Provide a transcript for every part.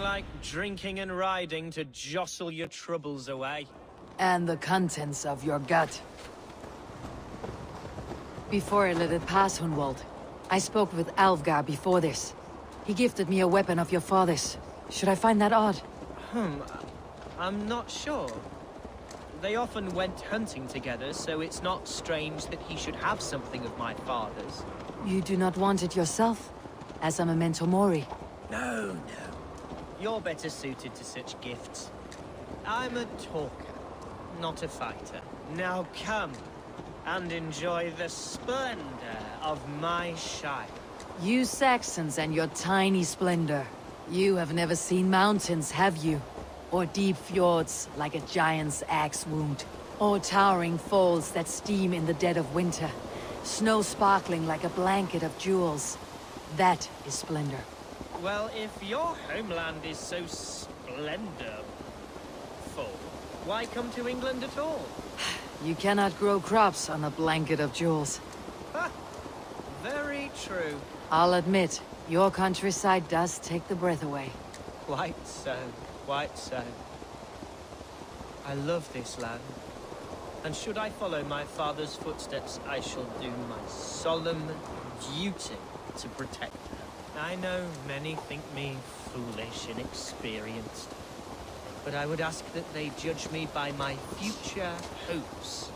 like drinking and riding to jostle your troubles away. And the contents of your gut. Before I let it pass, Hunwald, I spoke with Alfgar before this. He gifted me a weapon of your father's. Should I find that odd? I'm not sure. They often went hunting together, so it's not strange that he should have something of my father's. You do not want it yourself? As a memento mori? No. You're better suited to such gifts. I'm a talker, not a fighter. Now come, and enjoy the splendor of my shire. You Saxons and your tiny splendor. You have never seen mountains, have you? Or deep fjords like a giant's axe wound. Or towering falls that steam in the dead of winter. Snow sparkling like a blanket of jewels. That is splendor. Well, if your homeland is so splendorful, why come to England at all? You cannot grow crops on a blanket of jewels. Ha! Very true. I'll admit, your countryside does take the breath away. Quite so. Quite so. I love this land, and should I follow my father's footsteps, I shall do my solemn duty to protect her. I know many think me foolish and inexperienced, but I would ask that they judge me by my future hopes.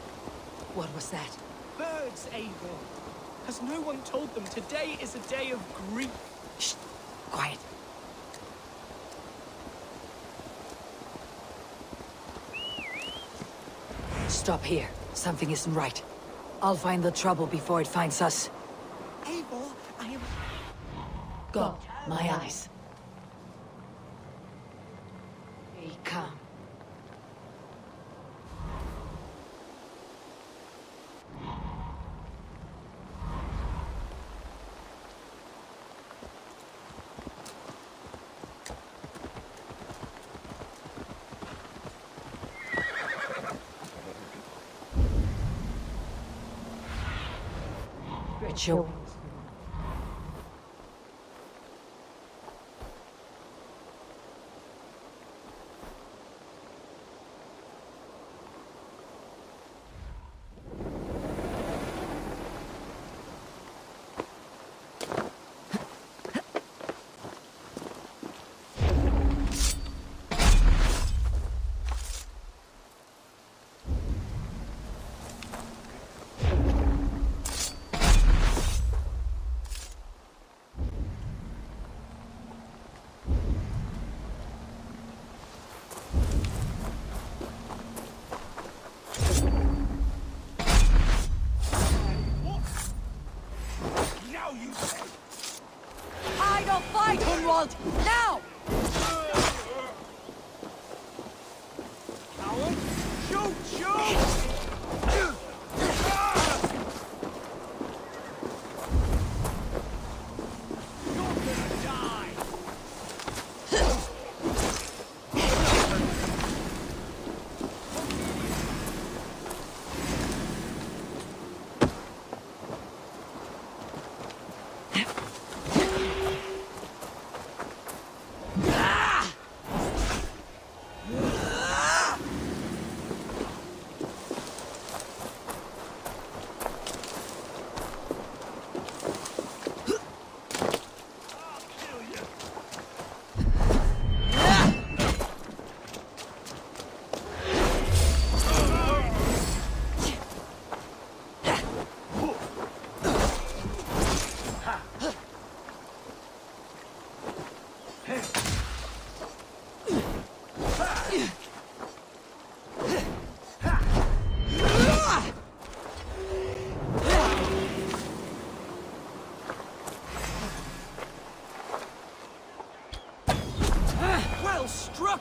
What was that? Birds, Eivor! Has no one told them today is a day of grief? Shh! Quiet. Stop here. Something isn't right. I'll find the trouble before it finds us. Eivor, I am... Go, my eyes. Here he come. Ritual. Now! Coward! Shoot! Shoot!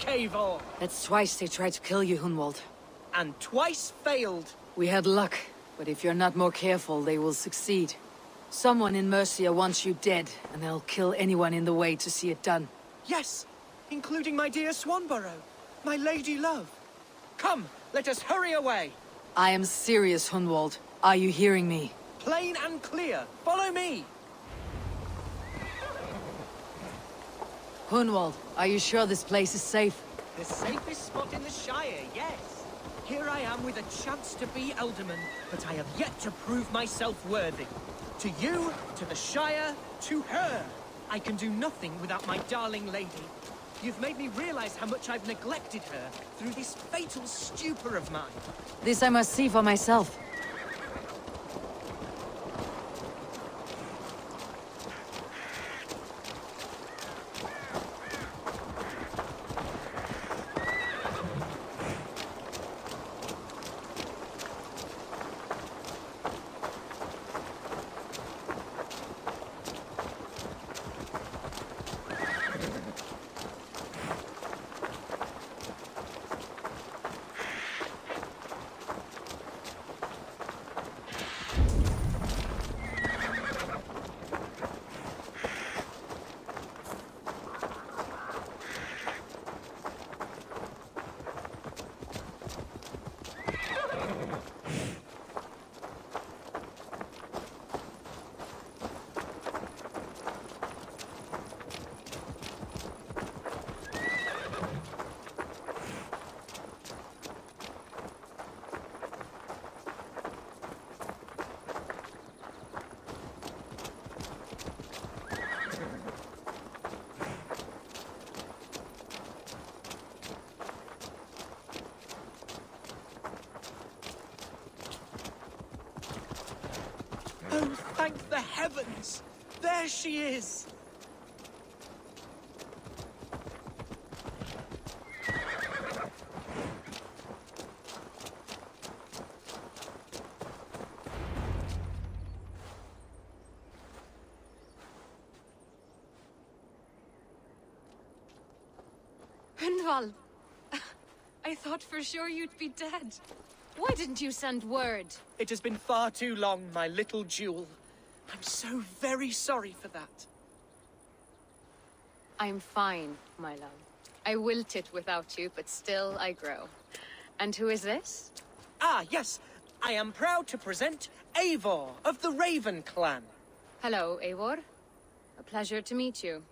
Eivor! That's twice they tried to kill you, Hunwald. And twice failed. We had luck, but if you're not more careful, they will succeed. Someone in Mercia wants you dead, and they'll kill anyone in the way to see it done. Yes, including my dear Swanborough, my lady love. Come, let us hurry away. I am serious, Hunwald. Are you hearing me? Plain and clear. Follow me. Hunwald, are you sure this place is safe? The safest spot in the Shire, yes. Here I am with a chance to be Elderman, but I have yet to prove myself worthy. To you, to the Shire, to her. I can do nothing without my darling lady. You've made me realize how much I've neglected her through this fatal stupor of mine. This I must see for myself. Oh, thank the heavens! There she is! Hunwald! I thought for sure you'd be dead. Why didn't you send word? It has been far too long, my little jewel. I'm so very sorry for that. I'm fine, my love. I wilted without you, but still I grow. And who is this? Ah, yes. I am proud to present Eivor of the Raven clan. Hello, Eivor. A pleasure to meet you.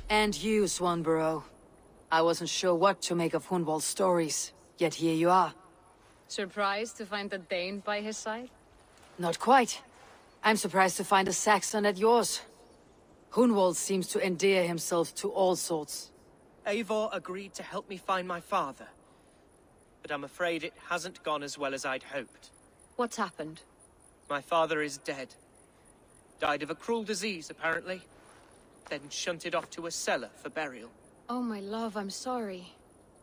And you, Swanborough. I wasn't sure what to make of Hunwald's stories, yet here you are. Surprised to find the Dane by his side? Not quite. I'm surprised to find a Saxon at yours. Hunwald seems to endear himself to all sorts. Eivor agreed to help me find my father. But I'm afraid it hasn't gone as well as I'd hoped. What's happened? My father is dead. Died of a cruel disease, apparently. Then shunted off to a cellar for burial. Oh, my love, I'm sorry.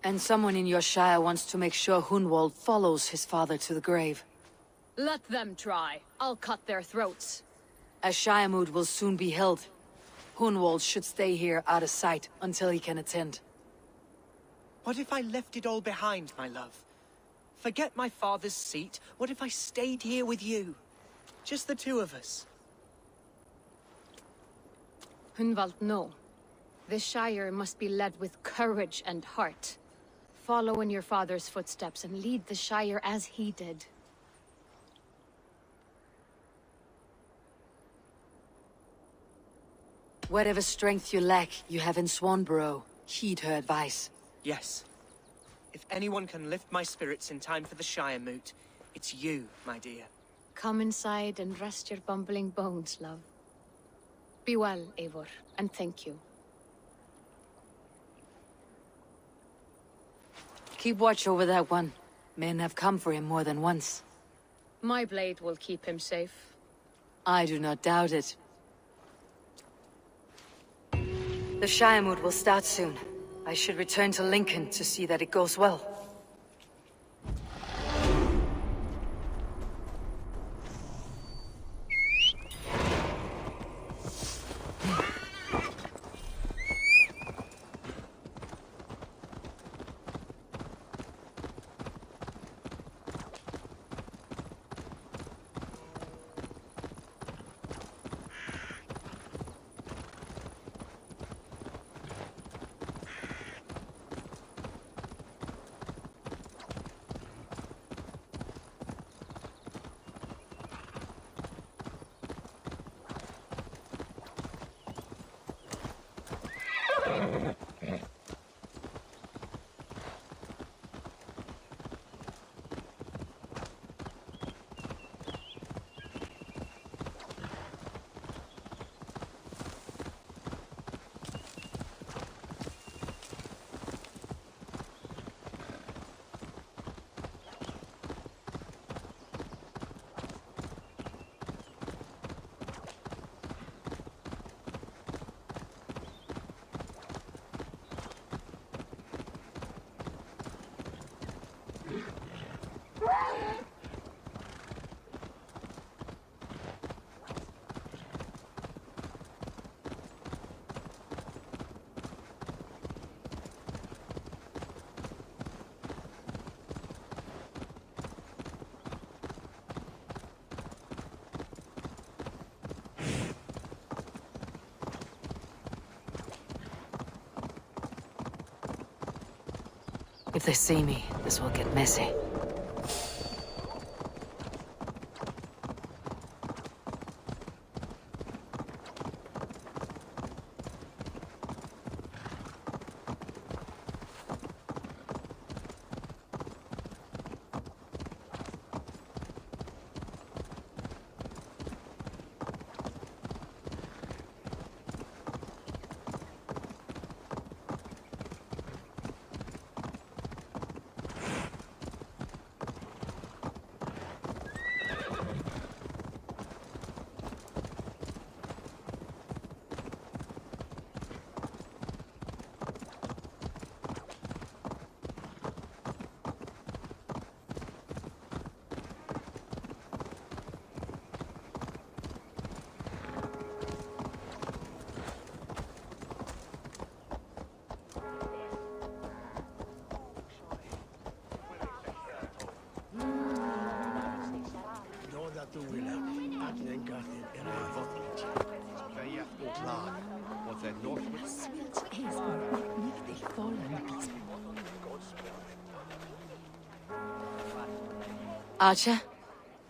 And someone in your shire wants to make sure Hunwald follows his father to the grave. Let them try. I'll cut their throats. A shire moot will soon be held. Hunwald should stay here out of sight until he can attend. What if I left it all behind, my love? Forget my father's seat. What if I stayed here with you? Just the two of us. Hunwald, no. This Shire must be led with courage and heart. Follow in your father's footsteps and lead the Shire as he did. Whatever strength you lack, you have in Swanborough. Heed her advice. Yes. If anyone can lift my spirits in time for the Shire moot, it's you, my dear. Come inside and rest your bumbling bones, love. Be well, Eivor, and thank you. Keep watch over that one. Men have come for him more than once. My blade will keep him safe. I do not doubt it. The Shire moot will start soon. I should return to Lincoln to see that it goes well. If they see me, this will get messy. Archer,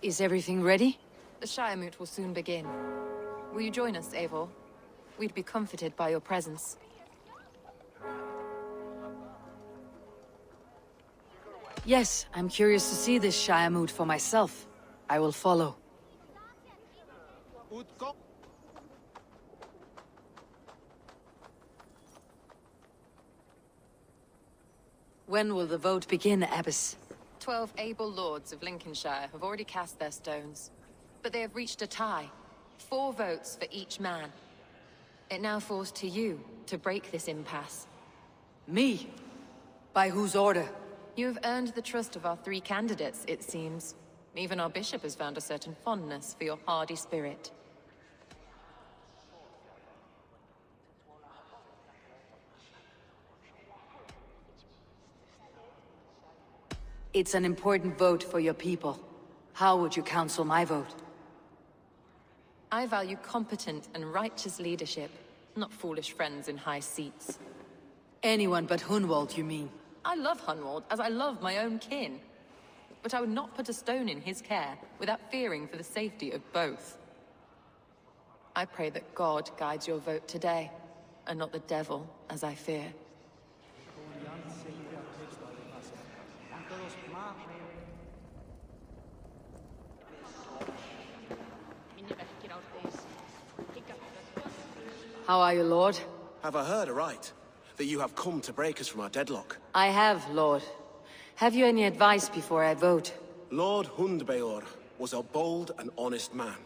is everything ready? The Shire Moot will soon begin. Will you join us, Eivor? We'd be comforted by your presence. Yes, I'm curious to see this Shire Moot for myself. I will follow. When will the vote begin, Abbess? 12 able lords of Lincolnshire have already cast their stones. But they have reached a tie. 4 votes for each man. It now falls to you to break this impasse. Me? By whose order? You have earned the trust of our 3 candidates, it seems. Even our bishop has found a certain fondness for your hardy spirit. It's an important vote for your people. How would you counsel my vote? I value competent and righteous leadership, not foolish friends in high seats. Anyone but Hunwald, you mean? I love Hunwald as I love my own kin. But I would not put a stone in his care without fearing for the safety of both. I pray that God guides your vote today, and not the devil, as I fear. How are you, Lord? Have I heard aright? That you have come to break us from our deadlock? I have, Lord. Have you any advice before I vote? Lord Hundbeor was a bold and honest man,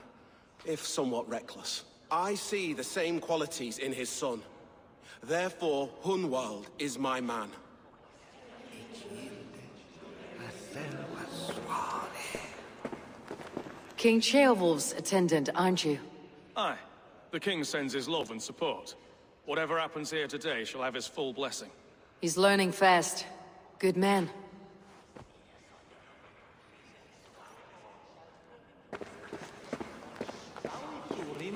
if somewhat reckless. I see the same qualities in his son. Therefore, Hunwald is my man. King Ceolwulf's attendant, aren't you? Aye. The king sends his love and support. Whatever happens here today shall have his full blessing. He's learning fast. Good man.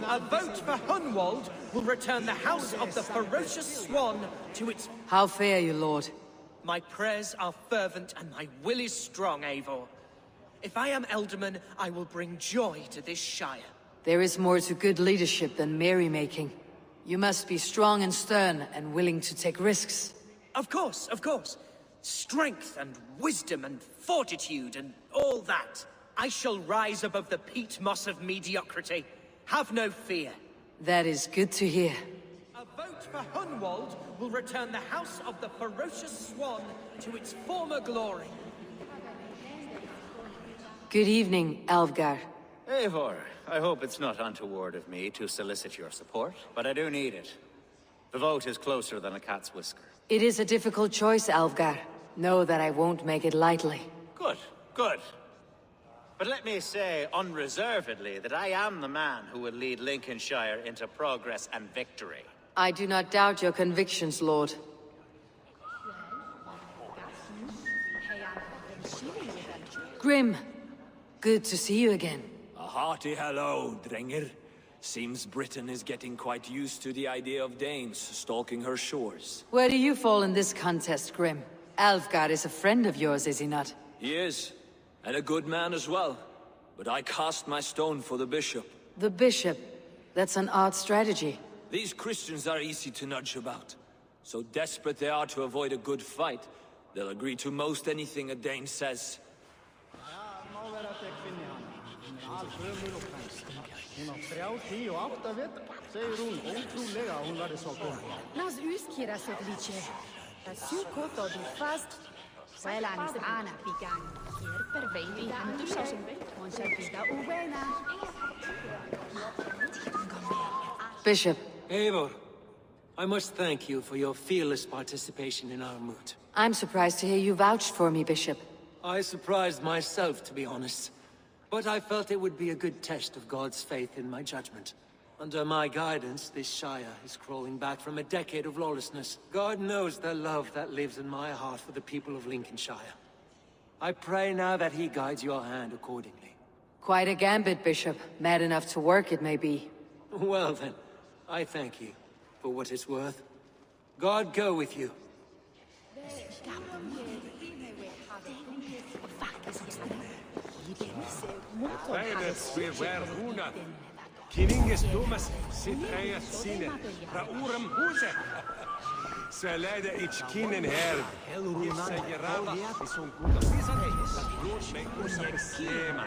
A vote for Hunwald will return the House of the Ferocious Swan to its... How fare you, Lord? My prayers are fervent and my will is strong, Eivor. If I am Elderman, I will bring joy to this Shire. There is more to good leadership than merrymaking. You must be strong and stern and willing to take risks. Of course, of course. Strength and wisdom and fortitude and all that. I shall rise above the peat moss of mediocrity. Have no fear. That is good to hear. A vote for Hunwald will return the House of the Ferocious Swan to its former glory. Good evening, Alvgar. Eivor, I hope it's not untoward of me to solicit your support, but I do need it. The vote is closer than a cat's whisker. It is a difficult choice, Alvgar. Know that I won't make it lightly. Good, good. But let me say unreservedly that I am the man who will lead Lincolnshire into progress and victory. I do not doubt your convictions, Lord. Grim, good to see you again. A hearty hello, Drenger. Seems Britain is getting quite used to the idea of Danes stalking her shores. Where do you fall in this contest, Grim? Alfgar is a friend of yours, is he not? He is, and a good man as well. But I cast my stone for the bishop. The bishop? That's an odd strategy. These Christians are easy to nudge about. So desperate they are to avoid a good fight, they'll agree to most anything a Dane says. Bishop. Eivor, I must thank you for your fearless participation in our moot. I'm surprised to hear you vouched for me, Bishop. I surprised myself, to be honest. But I felt it would be a good test of God's faith in my judgment. Under my guidance, this Shire is crawling back from a decade of lawlessness. God knows the love that lives in my heart for the people of Lincolnshire. I pray now that he guides your hand accordingly. Quite a gambit, Bishop. Mad enough to work, it may be. Well then, I thank you for what it's worth. God go with you. Kininges Thomas sit eiat sinne, ra uram huse. Salada ich kinen her. Issa gerava isun kuta sisane. Ruut me usam slema.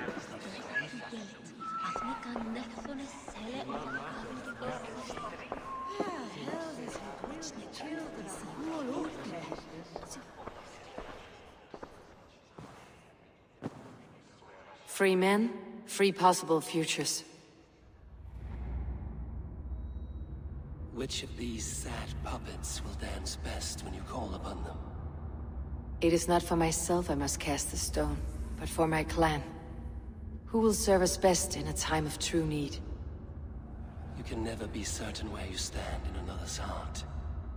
Free men, free possible futures. Which of these sad puppets will dance best when you call upon them? It is not for myself I must cast the stone, but for my clan. Who will serve us best in a time of true need? You can never be certain where you stand in another's heart.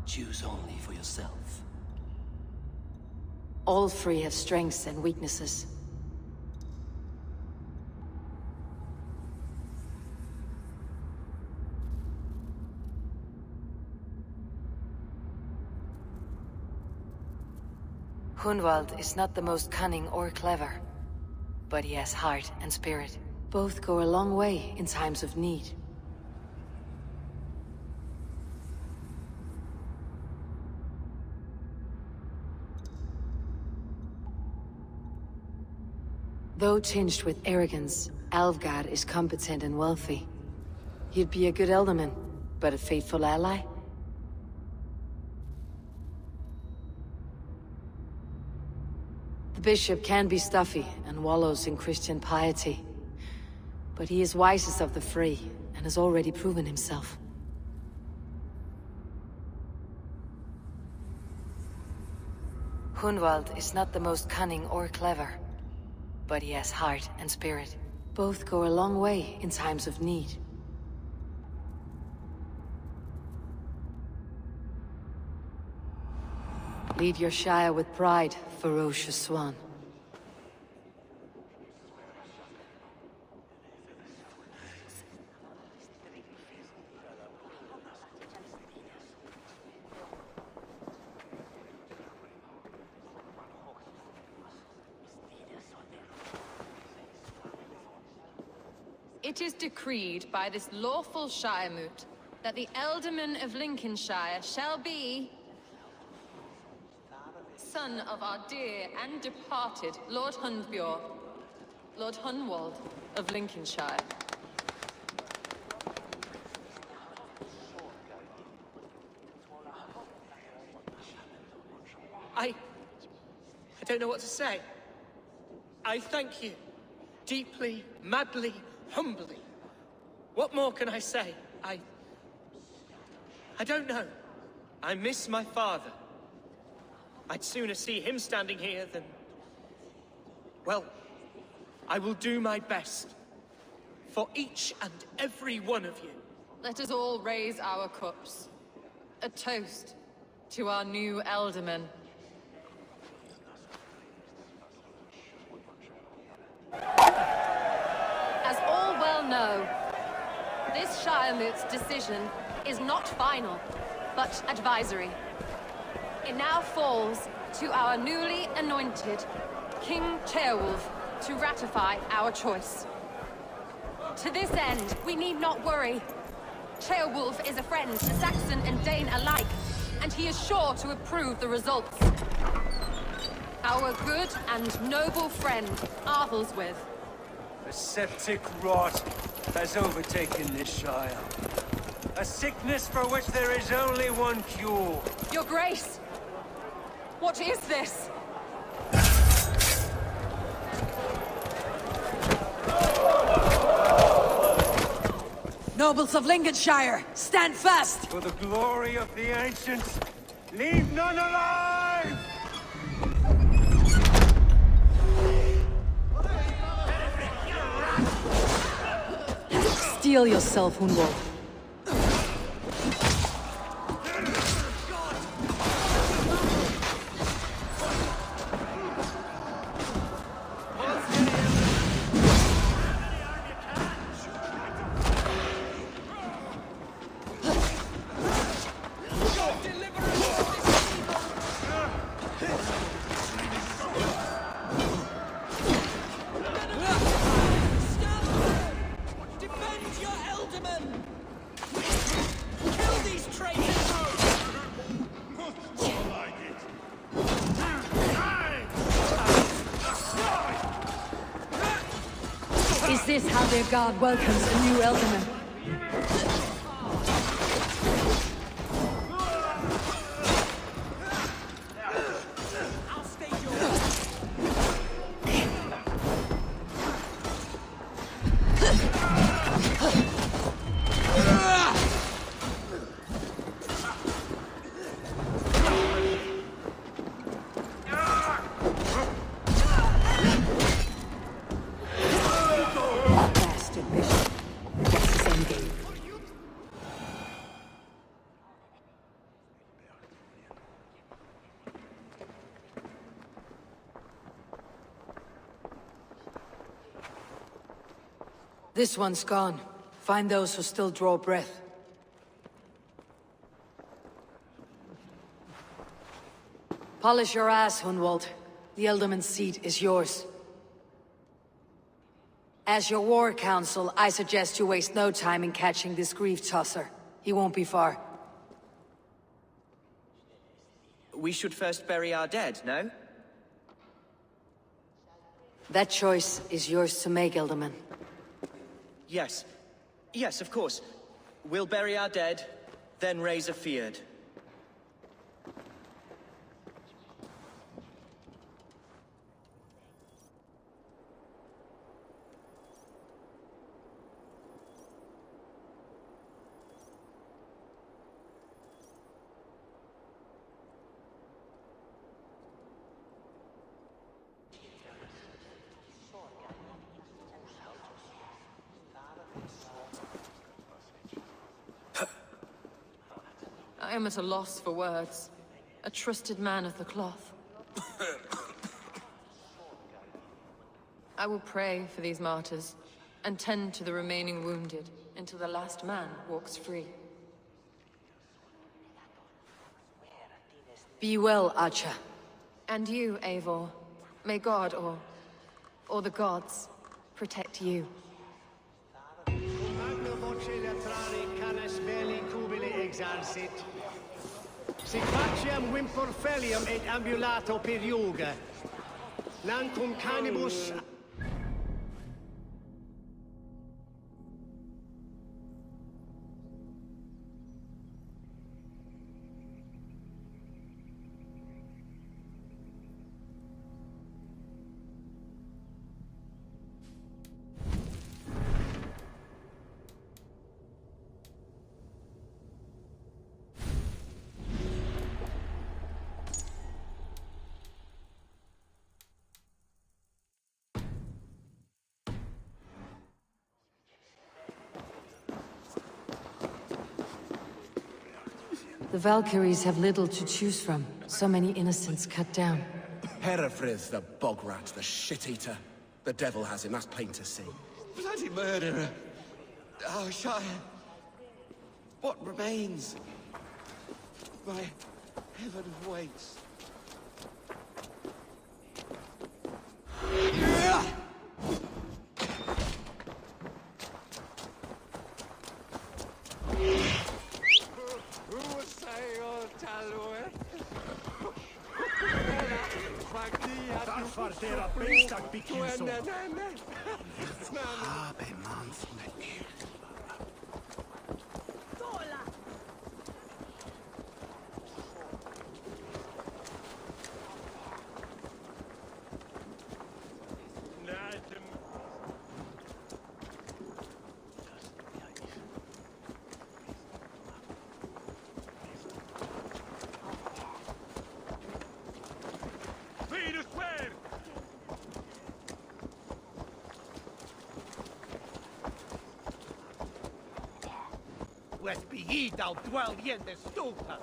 Choose only for yourself. All three have strengths and weaknesses. Hunwald is not the most cunning or clever, but he has heart and spirit. Both go a long way in times of need. Though tinged with arrogance, Alfgar is competent and wealthy. He'd be a good elderman, but a faithful ally? The bishop can be stuffy and wallows in Christian piety. But he is wisest of the three, and has already proven himself. Hunwald is not the most cunning or clever, but he has heart and spirit. Both go a long way in times of need. Lead your Shire with pride, ferocious swan. It is decreed by this lawful Shire moot that the Alderman of Lincolnshire shall be son of our dear and departed Lord Hundbjorn, Lord Hunwald of Lincolnshire. I don't know what to say. I thank you. Deeply, madly, humbly. What more can I say? I don't know. I miss my father. I'd sooner see him standing here than... Well, I will do my best. For each and every one of you. Let us all raise our cups. A toast to our new Alderman. As all well know, this Shire moot's decision is not final, but advisory. It now falls to our newly anointed King Ceolwulf to ratify our choice. To this end, we need not worry. Ceolwulf is a friend to Saxon and Dane alike, and he is sure to approve the results. Our good and noble friend, Arthelswith. A septic rot has overtaken this Shire. A sickness for which there is only one cure. Your Grace! What is this? Nobles of Lincolnshire, stand fast! For the glory of the ancients, leave none alive! Steel yourself, Hunwald. Is this how their god welcomes a new Elderman? This one's gone. Find those who still draw breath. Polish your ass, Hunwald. The Elderman's seat is yours. As your war council, I suggest you waste no time in catching this grief tosser. He won't be far. We should first bury our dead, no? That choice is yours to make, Elderman. Yes. Yes, of course. We'll bury our dead, then raise a feard. I am at a loss for words. A trusted man of the cloth. I will pray for these martyrs, and tend to the remaining wounded, until the last man walks free. Be well, Archer. And you, Eivor. May God, or the gods, protect you. Sic faciem Wimporfelium et ambulato per iuga. Lancum canibus... The Valkyries have little to choose from. So many innocents cut down. Herefrith, the bog rat, the shit-eater. The devil has him, that's plain to see. Bloody murderer! Oh, Shire! What remains? My Heaven waits. West be ye thou dwell yen the stulta.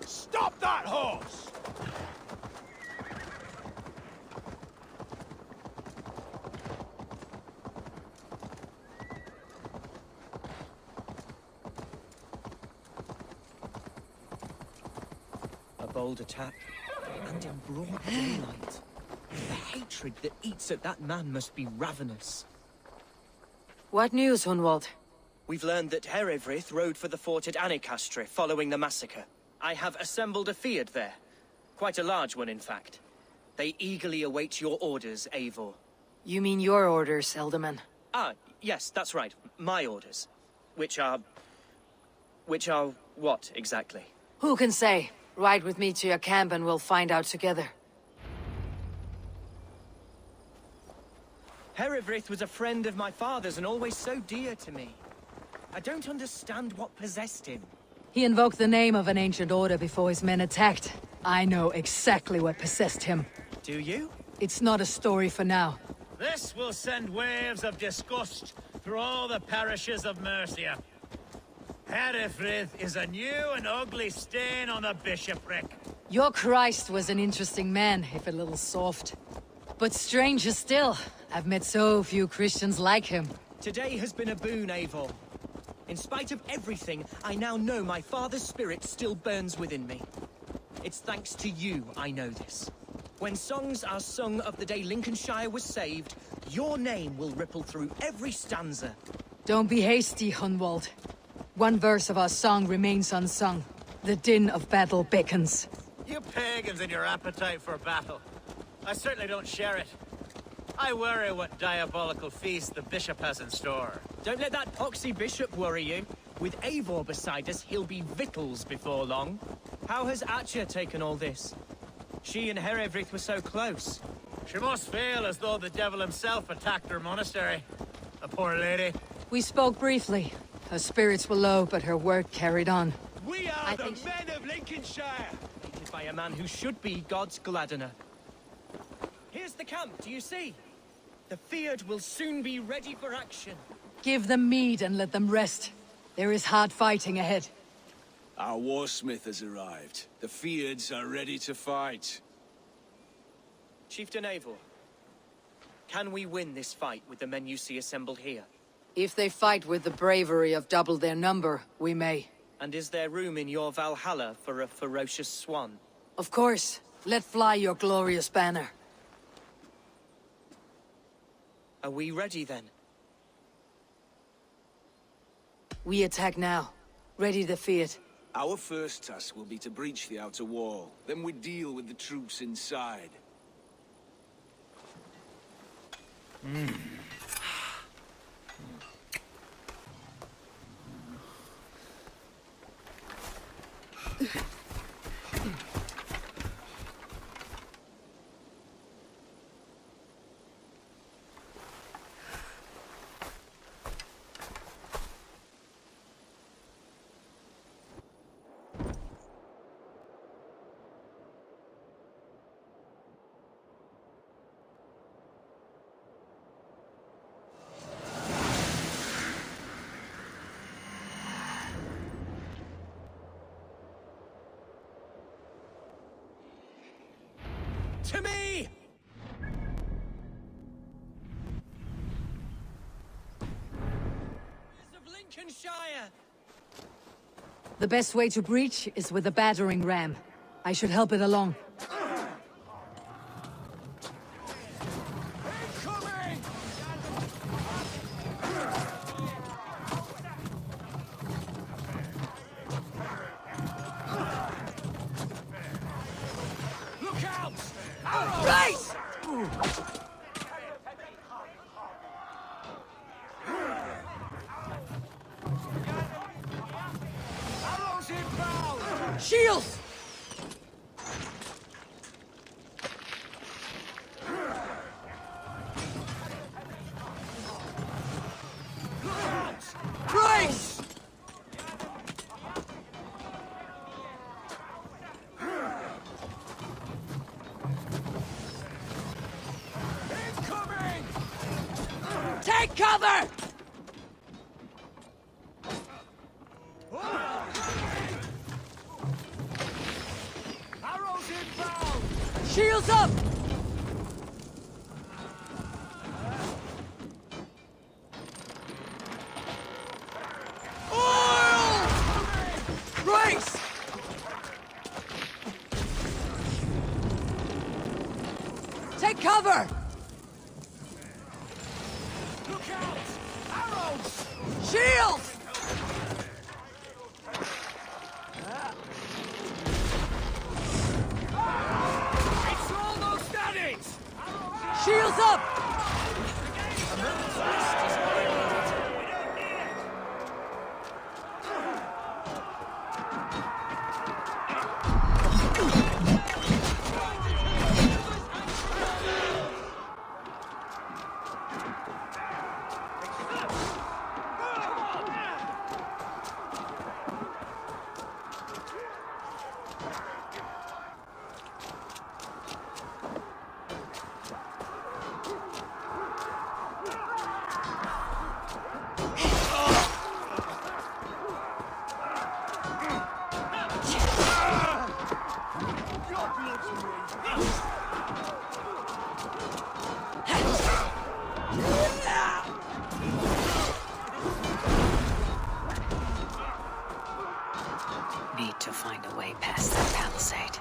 Stop that horse! A bold attack, and in broad daylight. The hatred that eats at that man must be ravenous. What news, Hunwald? We've learned that Herewrith rode for the fort at Annikastre following the massacre. I have assembled a field there. Quite a large one, in fact. They eagerly await your orders, Eivor. You mean your orders, Elderman? Ah, yes, that's right. My orders. Which are what, exactly? Who can say? Ride with me to your camp and we'll find out together. Herewrith was a friend of my father's and always so dear to me. I don't understand what possessed him. He invoked the name of an ancient order before his men attacked. I know exactly what possessed him. Do you? It's not a story for now. This will send waves of disgust through all the parishes of Mercia. Herefrith is a new and ugly stain on the bishopric. Your Christ was an interesting man, if a little soft. But stranger still, I've met so few Christians like him. Today has been a boon, Eivor. In spite of everything, I now know my father's spirit still burns within me. It's thanks to you I know this. When songs are sung of the day Lincolnshire was saved, your name will ripple through every stanza. Don't be hasty, Hunwald. One verse of our song remains unsung. The din of battle beckons. You pagans and your appetite for battle. I certainly don't share it. I worry what diabolical feast the bishop has in store. Don't let that poxy bishop worry you. With Eivor beside us, he'll be victuals before long. How has Atcha taken all this? She and Herewrith were so close. She must feel as though the devil himself attacked her monastery. A poor lady. We spoke briefly. Her spirits were low, but her work carried on. We are the men of Lincolnshire! Hated by a man who should be God's gladdener. Here's the camp, do you see? The Field will soon be ready for action. Give them mead and let them rest. There is hard fighting ahead. Our warsmith has arrived. The Fields are ready to fight. Chieftain Eivor, can we win this fight with the men you see assembled here? If they fight with the bravery of double their number, we may. And is there room in your Valhalla for a ferocious swan? Of course. Let fly your glorious banner. Are we ready then? We attack now. Ready the Fiat. Our first task will be to breach the outer wall. Then we deal with the troops inside. To me! Of Lincolnshire! The best way to breach is with a battering ram. I should help it along. Incoming! Look out! Right! Arrows inbound! Shields! Brace! Incoming! Take cover! Arrows inbound! Shields up! Oil! Brace! Take cover! Look out! Arrows! Shields! It's almost at it! Shields up! Need to find a way past that palisade.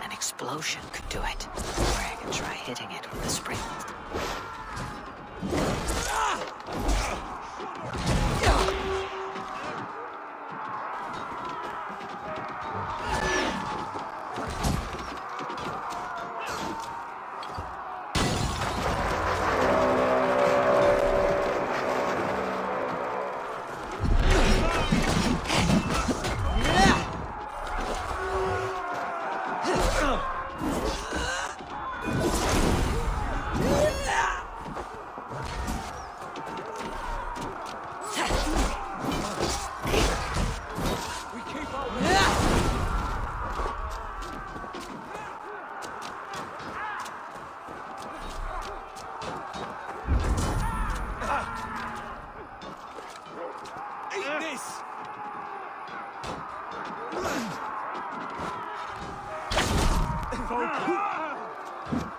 An explosion could do it. Or I can try hitting it with a spring.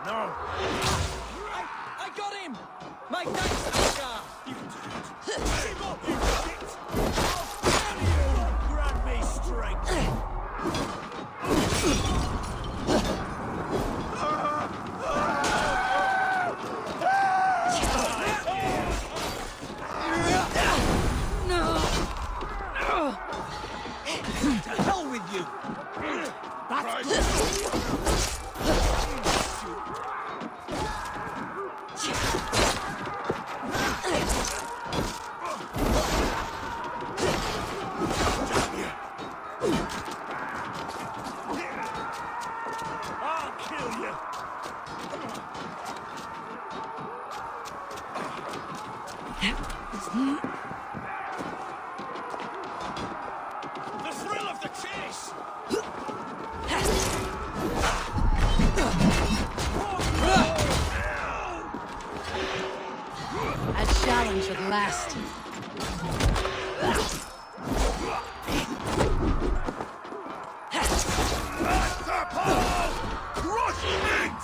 No! I got him! My dice Asgard! You did! Give up, you shit! Grant me strength! To hell with you! I'll kill you! The thrill of the chase! A challenge at last. Crush me!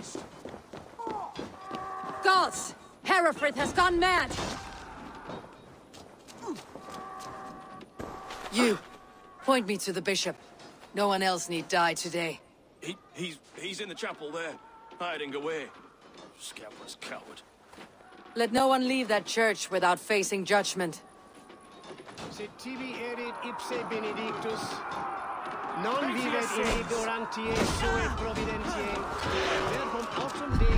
beast. Gods! Herefrith has gone mad! You, point me to the bishop. No one else need die today. He's in the chapel there, hiding away. Scoundrel's coward. Let no one leave that church without facing judgment. Se tibi erit ipse benedictus, non vivet in ignorantiae sue providentiae, verbum autem Dei.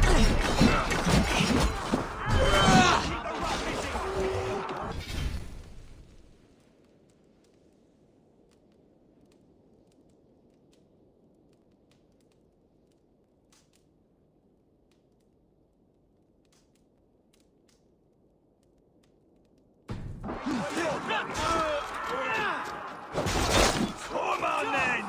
Come on, then!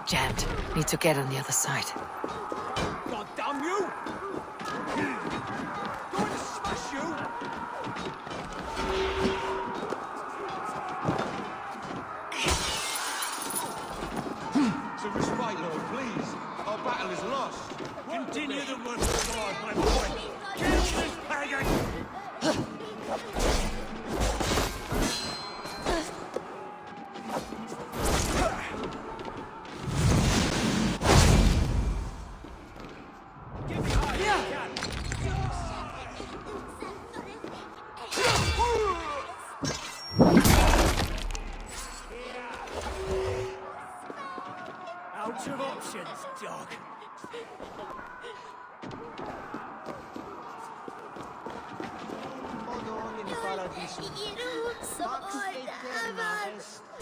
Jammed. Need to get on the other side. God damn you! Going to smash you! So respite, Lord, please. Our battle is lost. Continue the work of God, my boy! Kill this pagan! Out of options, dog.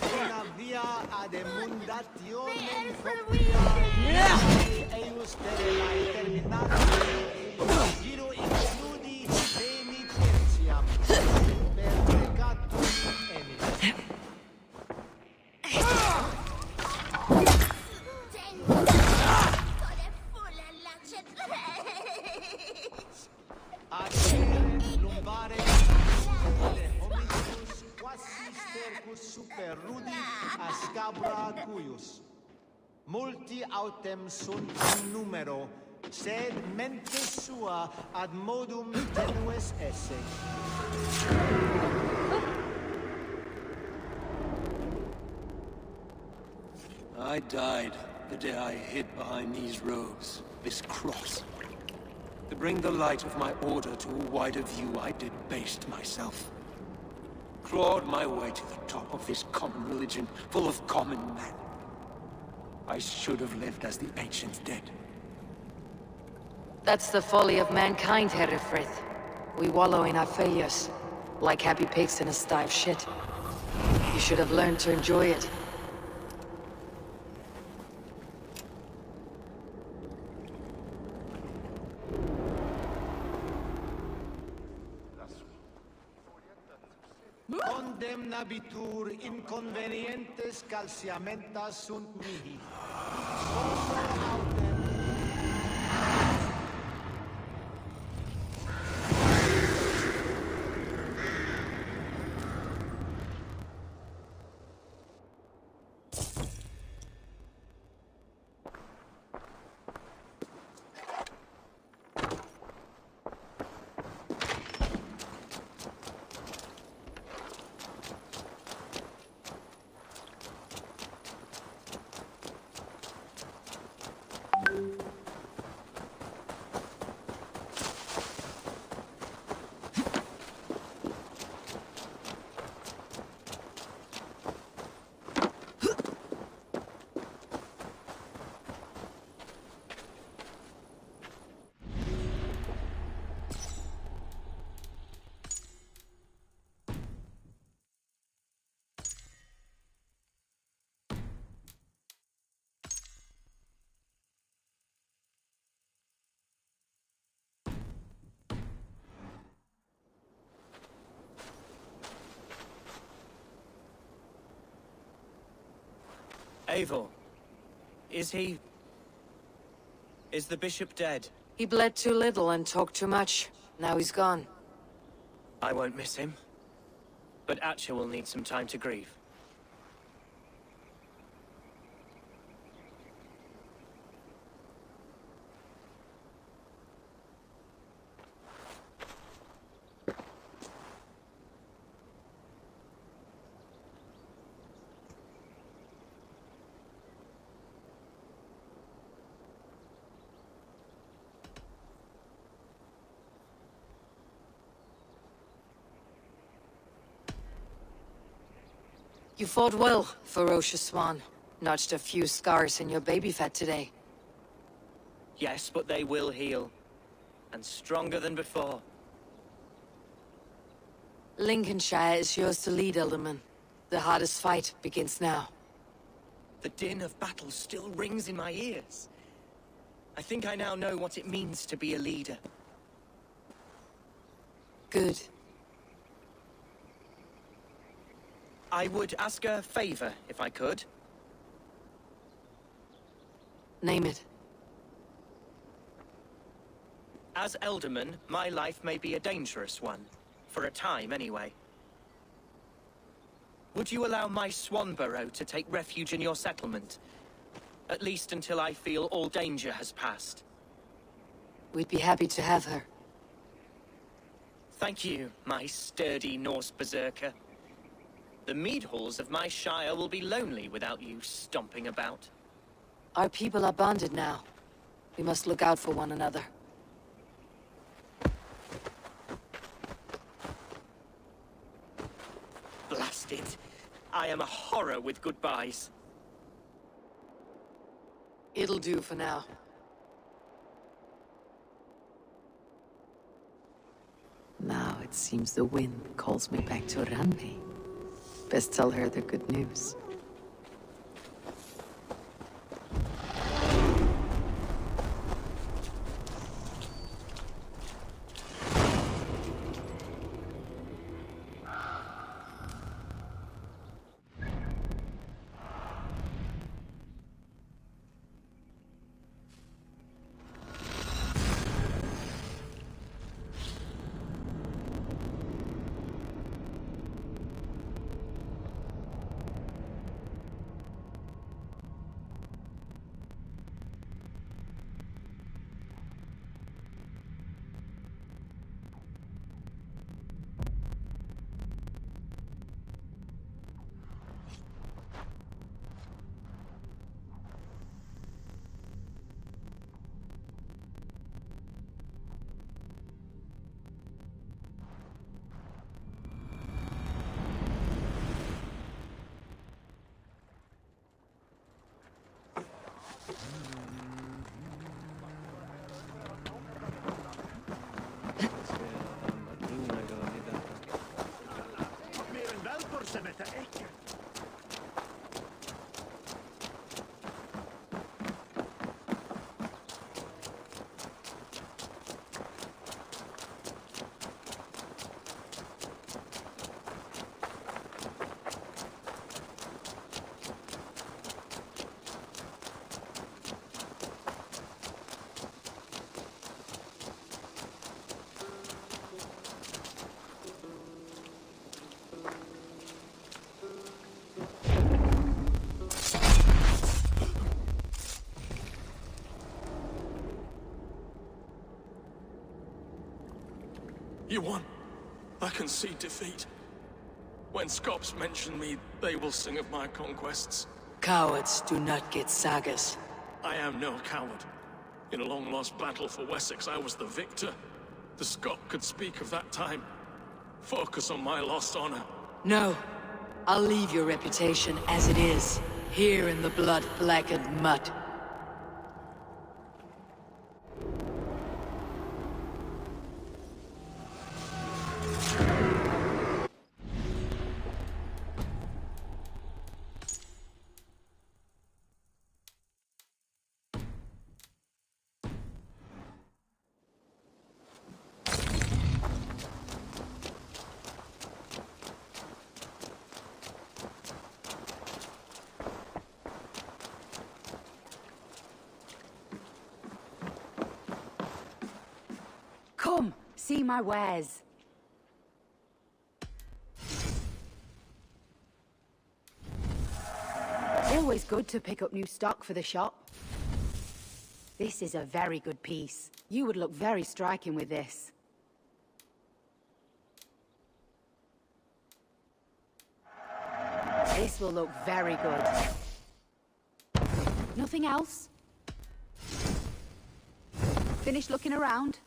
Una via ad emundationem propria eius terrae terminati giro includi penitentiam per peccatum enis. Accedere lumbare homicus quasi stercus super rudi a scabra cuius. Multi autem sunt in numero, sed mente sua ad modum tenues esse. I died the day I hid behind these robes, this cross. To bring the light of my order to a wider view, I debased myself. Clawed my way to the top of this common religion, full of common men. I should have lived as the ancients did. That's the folly of mankind, Herefrith. We wallow in our failures, like happy pigs in a sty of shit. You should have learned to enjoy it. Condemnabitur inconvenientes calciamentas sunt mihi. Eivor, is he... Is the bishop dead? He bled too little and talked too much. Now he's gone. I won't miss him. But Atcha will need some time to grieve. You fought well, ferocious swan. Notched a few scars in your baby fat today. Yes, but they will heal. And stronger than before. Lincolnshire is yours to lead, Elderman. The hardest fight begins now. The din of battle still rings in my ears. I think I now know what it means to be a leader. Good. I would ask a favor, if I could. Name it. As Elderman, my life may be a dangerous one. For a time, anyway. Would you allow my swan burrow to take refuge in your settlement? At least until I feel all danger has passed. We'd be happy to have her. Thank you, my sturdy Norse berserker. The mead halls of my shire will be lonely without you stomping about. Our people are bonded now. We must look out for one another. Blast it! I am a horror with goodbyes. It'll do for now. Now it seems the wind calls me back to Ranmi. Best tell her the good news. You won. I can see defeat. When Scops mention me, they will sing of my conquests. Cowards do not get sagas. I am no coward. In a long-lost battle for Wessex, I was the victor. The Scot could speak of that time. Focus on my lost honor. No. I'll leave your reputation as it is, here in the blood-blackened mud. see my wares. Always good to pick up new stock for the shop. This is a very good piece. You would look very striking with this. This will look very good. Nothing else? Finished looking around?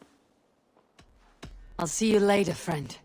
I'll see you later, friend.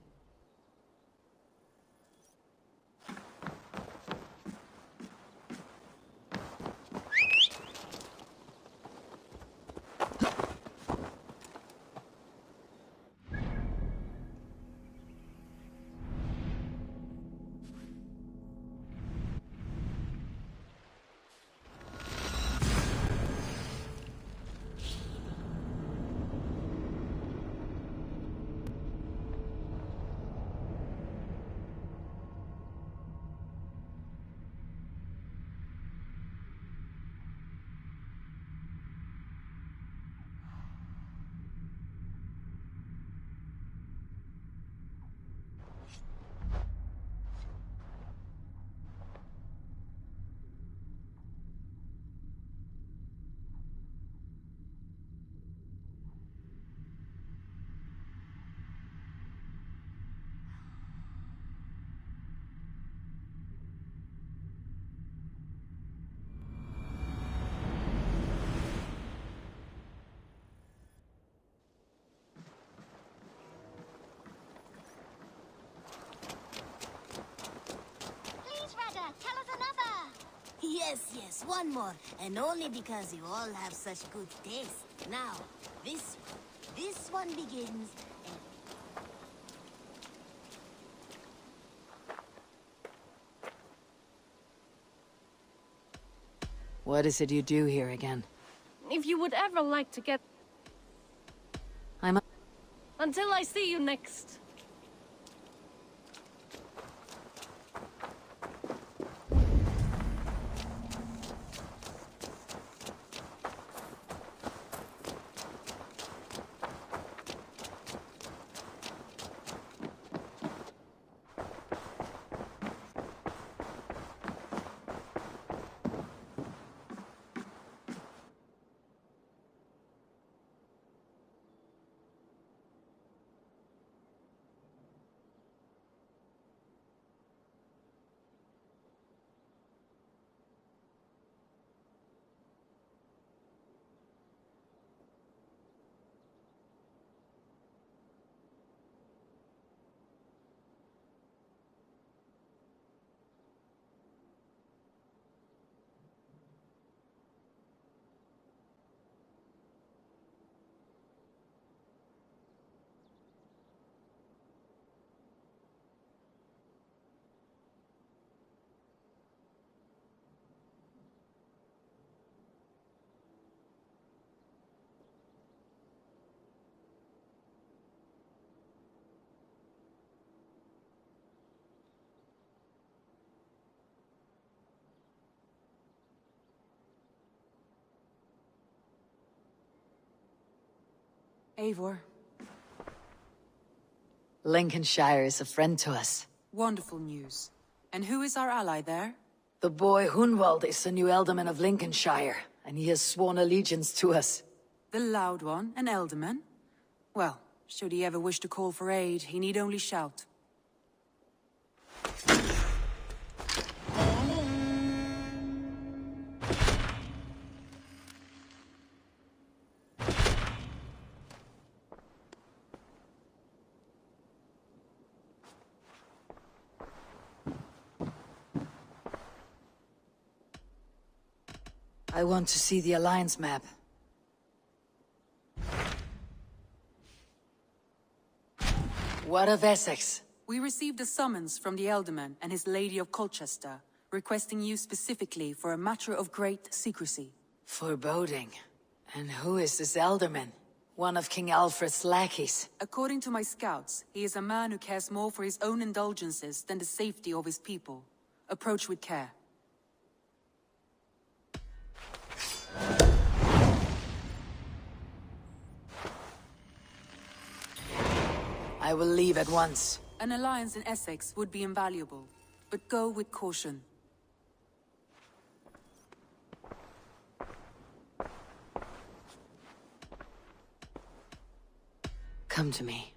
Yes, one more. And only because you all have such good taste. Now, this one begins. What is it you do here again? If you would ever like to get... Until I see you next. Eivor. Lincolnshire is a friend to us. Wonderful news. And who is our ally there? The boy Hunwald is the new Alderman of Lincolnshire, and he has sworn allegiance to us. The loud one, an Alderman? Well, should he ever wish to call for aid, he need only shout. I want to see the Alliance map. What of Essex? We received a summons from the Alderman and his Lady of Colchester, requesting you specifically for a matter of great secrecy. Foreboding. And who is this Alderman? One of King Alfred's lackeys. According to my scouts, he is a man who cares more for his own indulgences than the safety of his people. Approach with care. I will leave at once. An alliance in Essex would be invaluable, but go with caution. Come to me.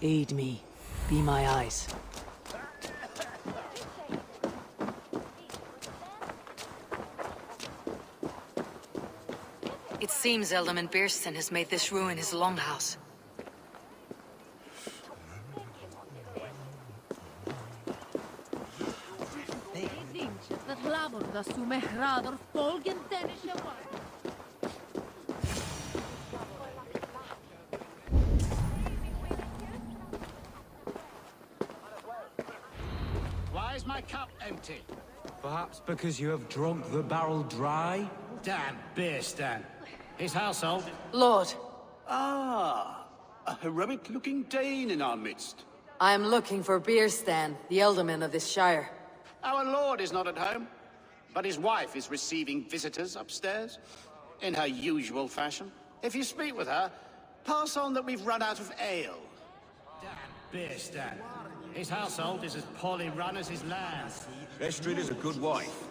Aid me. Be my eyes. It seems Alderman Beerston has made this ruin his longhouse. Why is my cup empty? Perhaps because you have drunk the barrel dry? Damn Beerston. His household. Lord. Ah, a heroic-looking Dane in our midst. I am looking for Beerstan, the alderman of this shire. Our lord is not at home, but his wife is receiving visitors upstairs, in her usual fashion. If you speak with her, pass on that we've run out of ale. Damn Beerston. His household is as poorly run as his land. Estrid is a good wife.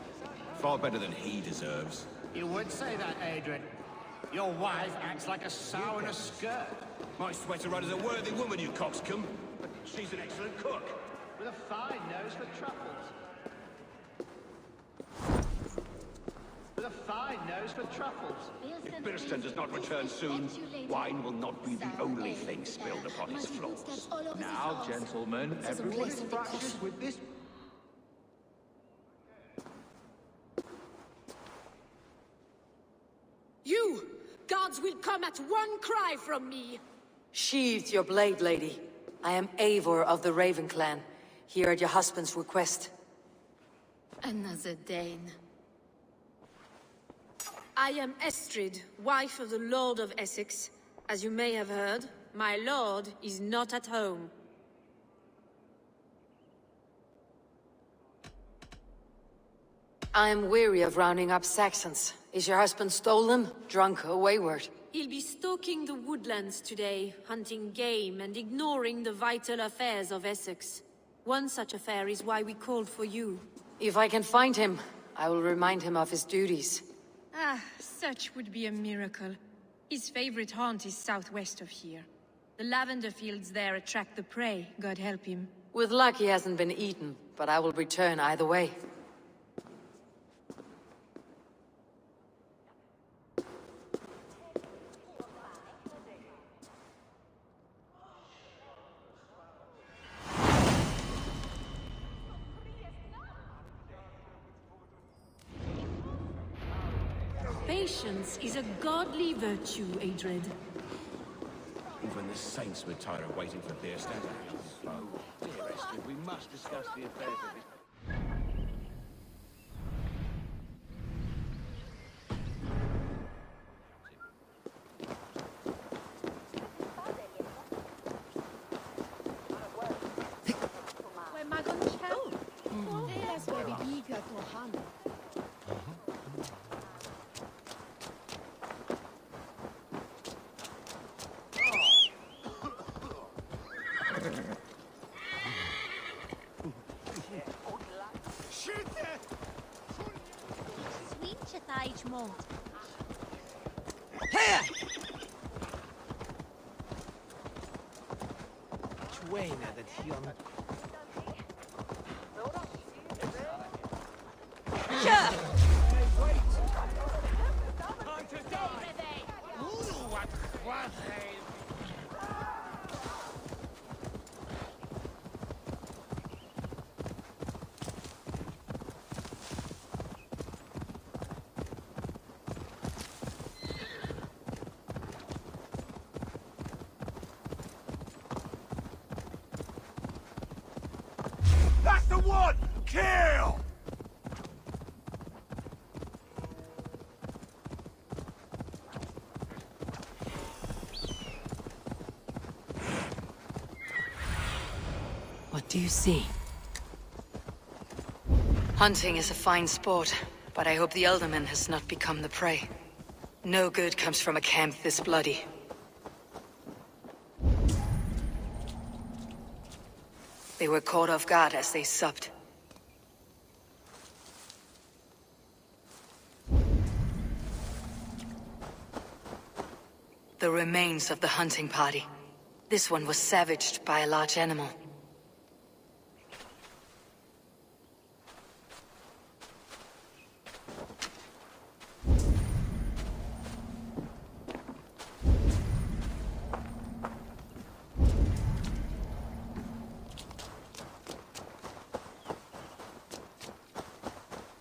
Far better than he deserves. You would say that, Adrian. Your wife acts like a sow in a skirt. My sweater run is a worthy woman, you coxcomb. But she's an excellent cook. With a fine nose for truffles. With a fine nose for truffles. If Beerston does not return soon, wine will not be the only thing spilled upon his floors. Now, gentlemen, everyone is practiced with this. You! Gods will come at one cry from me! Sheathe your blade, lady. I am Eivor of the Raven clan, here at your husband's request. Another Dane. I am Estrid, wife of the Lord of Essex. As you may have heard, my lord is not at home. I am weary of rounding up Saxons. Is your husband stolen, drunk, or wayward? He'll be stalking the woodlands today, hunting game and ignoring the vital affairs of Essex. One such affair is why we called for you. If I can find him, I will remind him of his duties. Ah, such would be a miracle. His favorite haunt is southwest of here. The lavender fields there attract the prey, God help him. With luck, he hasn't been eaten, but I will return either way. Patience is a godly virtue, Adred. Even the saints would tire of waiting for beer stand. Oh, dear Esther, we must discuss the affairs of this. That's the one! Kill! What do you see? Hunting is a fine sport, but I hope the Elderman has not become the prey. No good comes from a camp this bloody. They were caught off guard as they supped. The remains of the hunting party. This one was savaged by a large animal.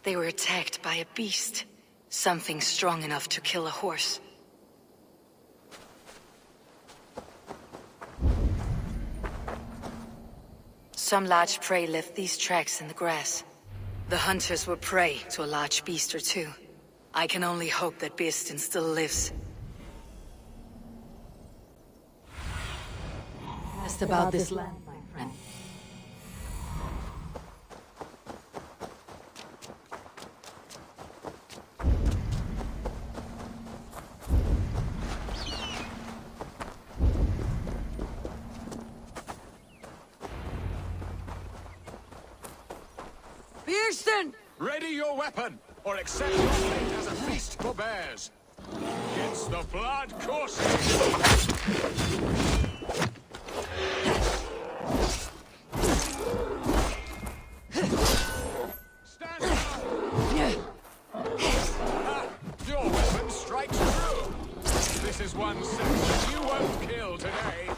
They were attacked by a beast. Something strong enough to kill a horse. Some large prey left these tracks in the grass. The hunters were prey to a large beast or two. I can only hope that Beastin still lives. Just about this land, my friend. Ready your weapon, or accept your fate as a feast for bears. It's the blood coursing. Stand up! Your weapon strikes true. This is one section you won't kill today.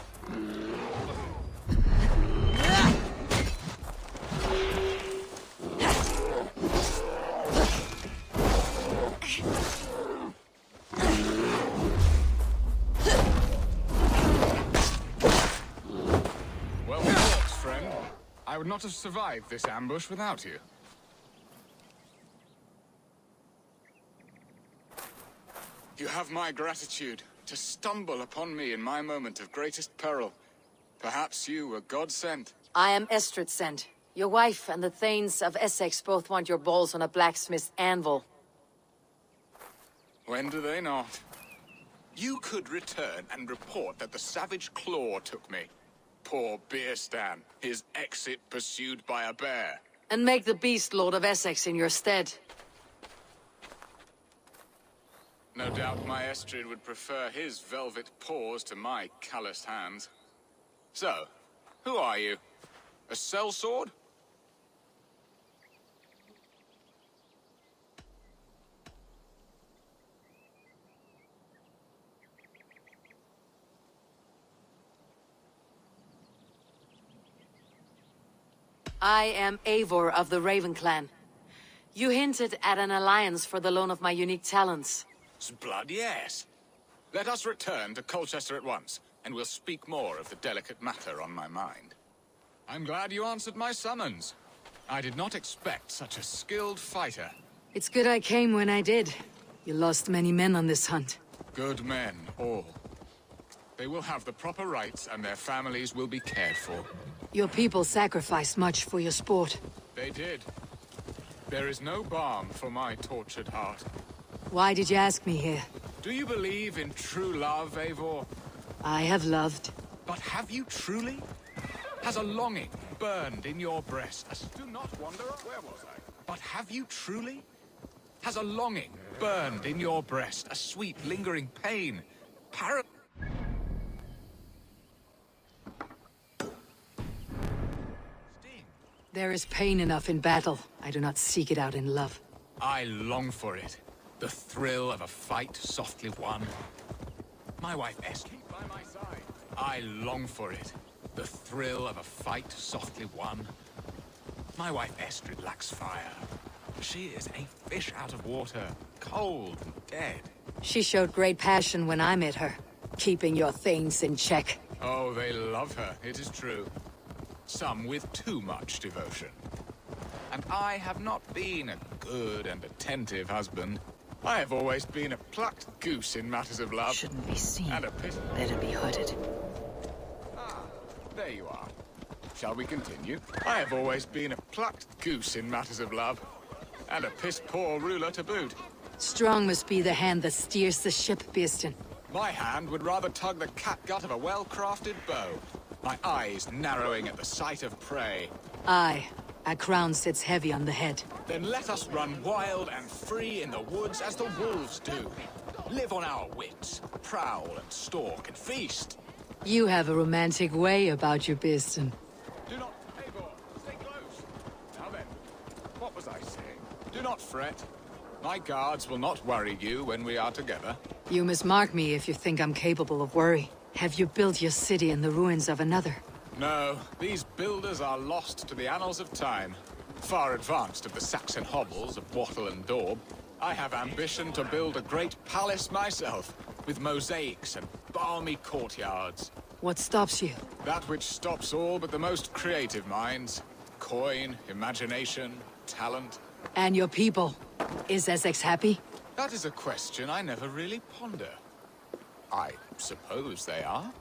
I would not have survived this ambush without you. You have my gratitude to stumble upon me in my moment of greatest peril. Perhaps you were God sent. I am Estrid sent. Your wife and the Thanes of Essex both want your balls on a blacksmith's anvil. When do they not? You could return and report that the savage claw took me. Poor Beerstan, his exit pursued by a bear. And make the beast Lord of Essex in your stead. No doubt my Estrid would prefer his velvet paws to my calloused hands. So, who are you? A sellsword? I am Eivor of the Raven Clan. You hinted at an alliance for the loan of my unique talents. Blood, yes. Let us return to Colchester at once, and we'll speak more of the delicate matter on my mind. I'm glad you answered my summons. I did not expect such a skilled fighter. It's good I came when I did. You lost many men on this hunt. Good men, all. They will have the proper rights, and their families will be cared for. Your people sacrificed much for your sport. They did. There is no balm for my tortured heart. Why did you ask me here? Do you believe in true love, Eivor? I have loved. But have you truly? Has a longing burned in your breast? Do not wander. Where was I? But have you truly? Has a longing burned in your breast? A sweet, lingering pain? There is pain enough in battle. I do not seek it out in love. I long for it. The thrill of a fight softly won. My wife Estrid by my side. I long for it. The thrill of a fight softly won. My wife Estrid lacks fire. She is a fish out of water, cold and dead. She showed great passion when I met her, keeping your things in check. Oh, they love her, it is true. Some with too much devotion. And I have not been a good and attentive husband. I have always been a plucked goose in matters of love. Shouldn't be seen. And a pit. Better be hooded. Ah, there you are. Shall we continue? I have always been a plucked goose in matters of love. And a piss-poor ruler to boot. Strong must be the hand that steers the ship, Beeston. My hand would rather tug the catgut of a well-crafted bow. My eyes narrowing at the sight of prey. Aye. A crown sits heavy on the head. Then let us run wild and free in the woods as the wolves do. Live on our wits, prowl and stalk and feast. You have a romantic way about you, Beeston. Do not, Eivor, stay close. Now then, what was I saying? Do not fret. My guards will not worry you when we are together. You must mark me if you think I'm capable of worry. Have you built your city in the ruins of another? No, these builders are lost to the annals of time. Far advanced of the Saxon hovels of Wattle and Daub. I have ambition to build a great palace myself, with mosaics and balmy courtyards. What stops you? That which stops all but the most creative minds. Coin, imagination, talent. And your people? Is Essex happy? That is a question I never really ponder. I suppose they are.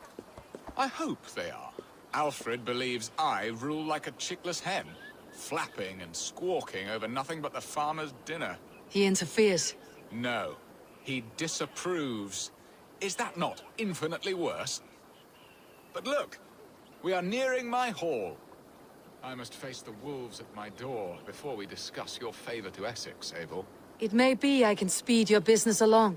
I hope they are. Alfred believes I rule like a chickless hen, flapping and squawking over nothing but the farmer's dinner. He interferes. No, he disapproves. Is that not infinitely worse? But look, we are nearing my hall. I must face the wolves at my door before we discuss your favor to Essex, Eivor. It may be I can speed your business along.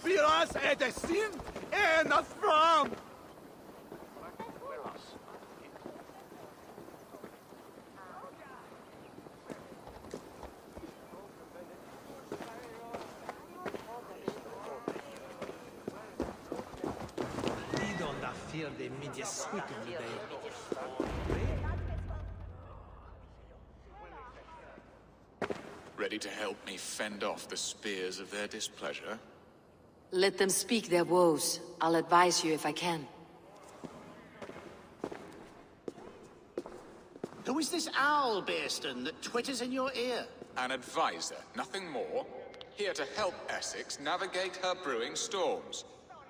Viras edesin en afram! Lidon da fear de media sweet of the day. Ready to help me fend off the spears of their displeasure? Let them speak their woes. I'll advise you if I can. Who is this owl, Beeston, that twitters in your ear? An advisor, nothing more. Here to help Essex navigate her brewing storms.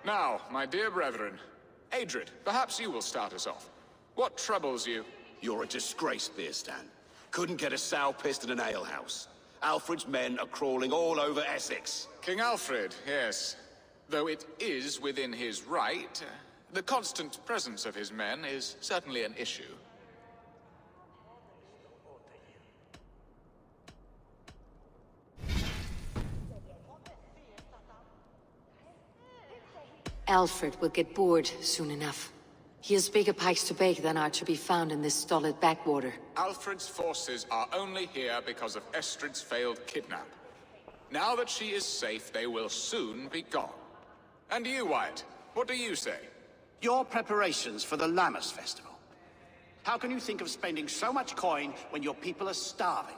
Now, my dear brethren, Adrid, perhaps you will start us off. What troubles you? You're a disgrace, Beerstan. Couldn't get a sow pissed in an alehouse. Alfred's men are crawling all over Essex. King Alfred, yes. Though it is within his right, The constant presence of his men is certainly an issue. Alfred will get bored soon enough. He has bigger pikes to bake than are to be found in this stolid backwater. Alfred's forces are only here because of Estrid's failed kidnap. Now that she is safe, they will soon be gone. And you, Wyatt, what do you say? Your preparations for the Lammas festival. How can you think of spending so much coin when your people are starving?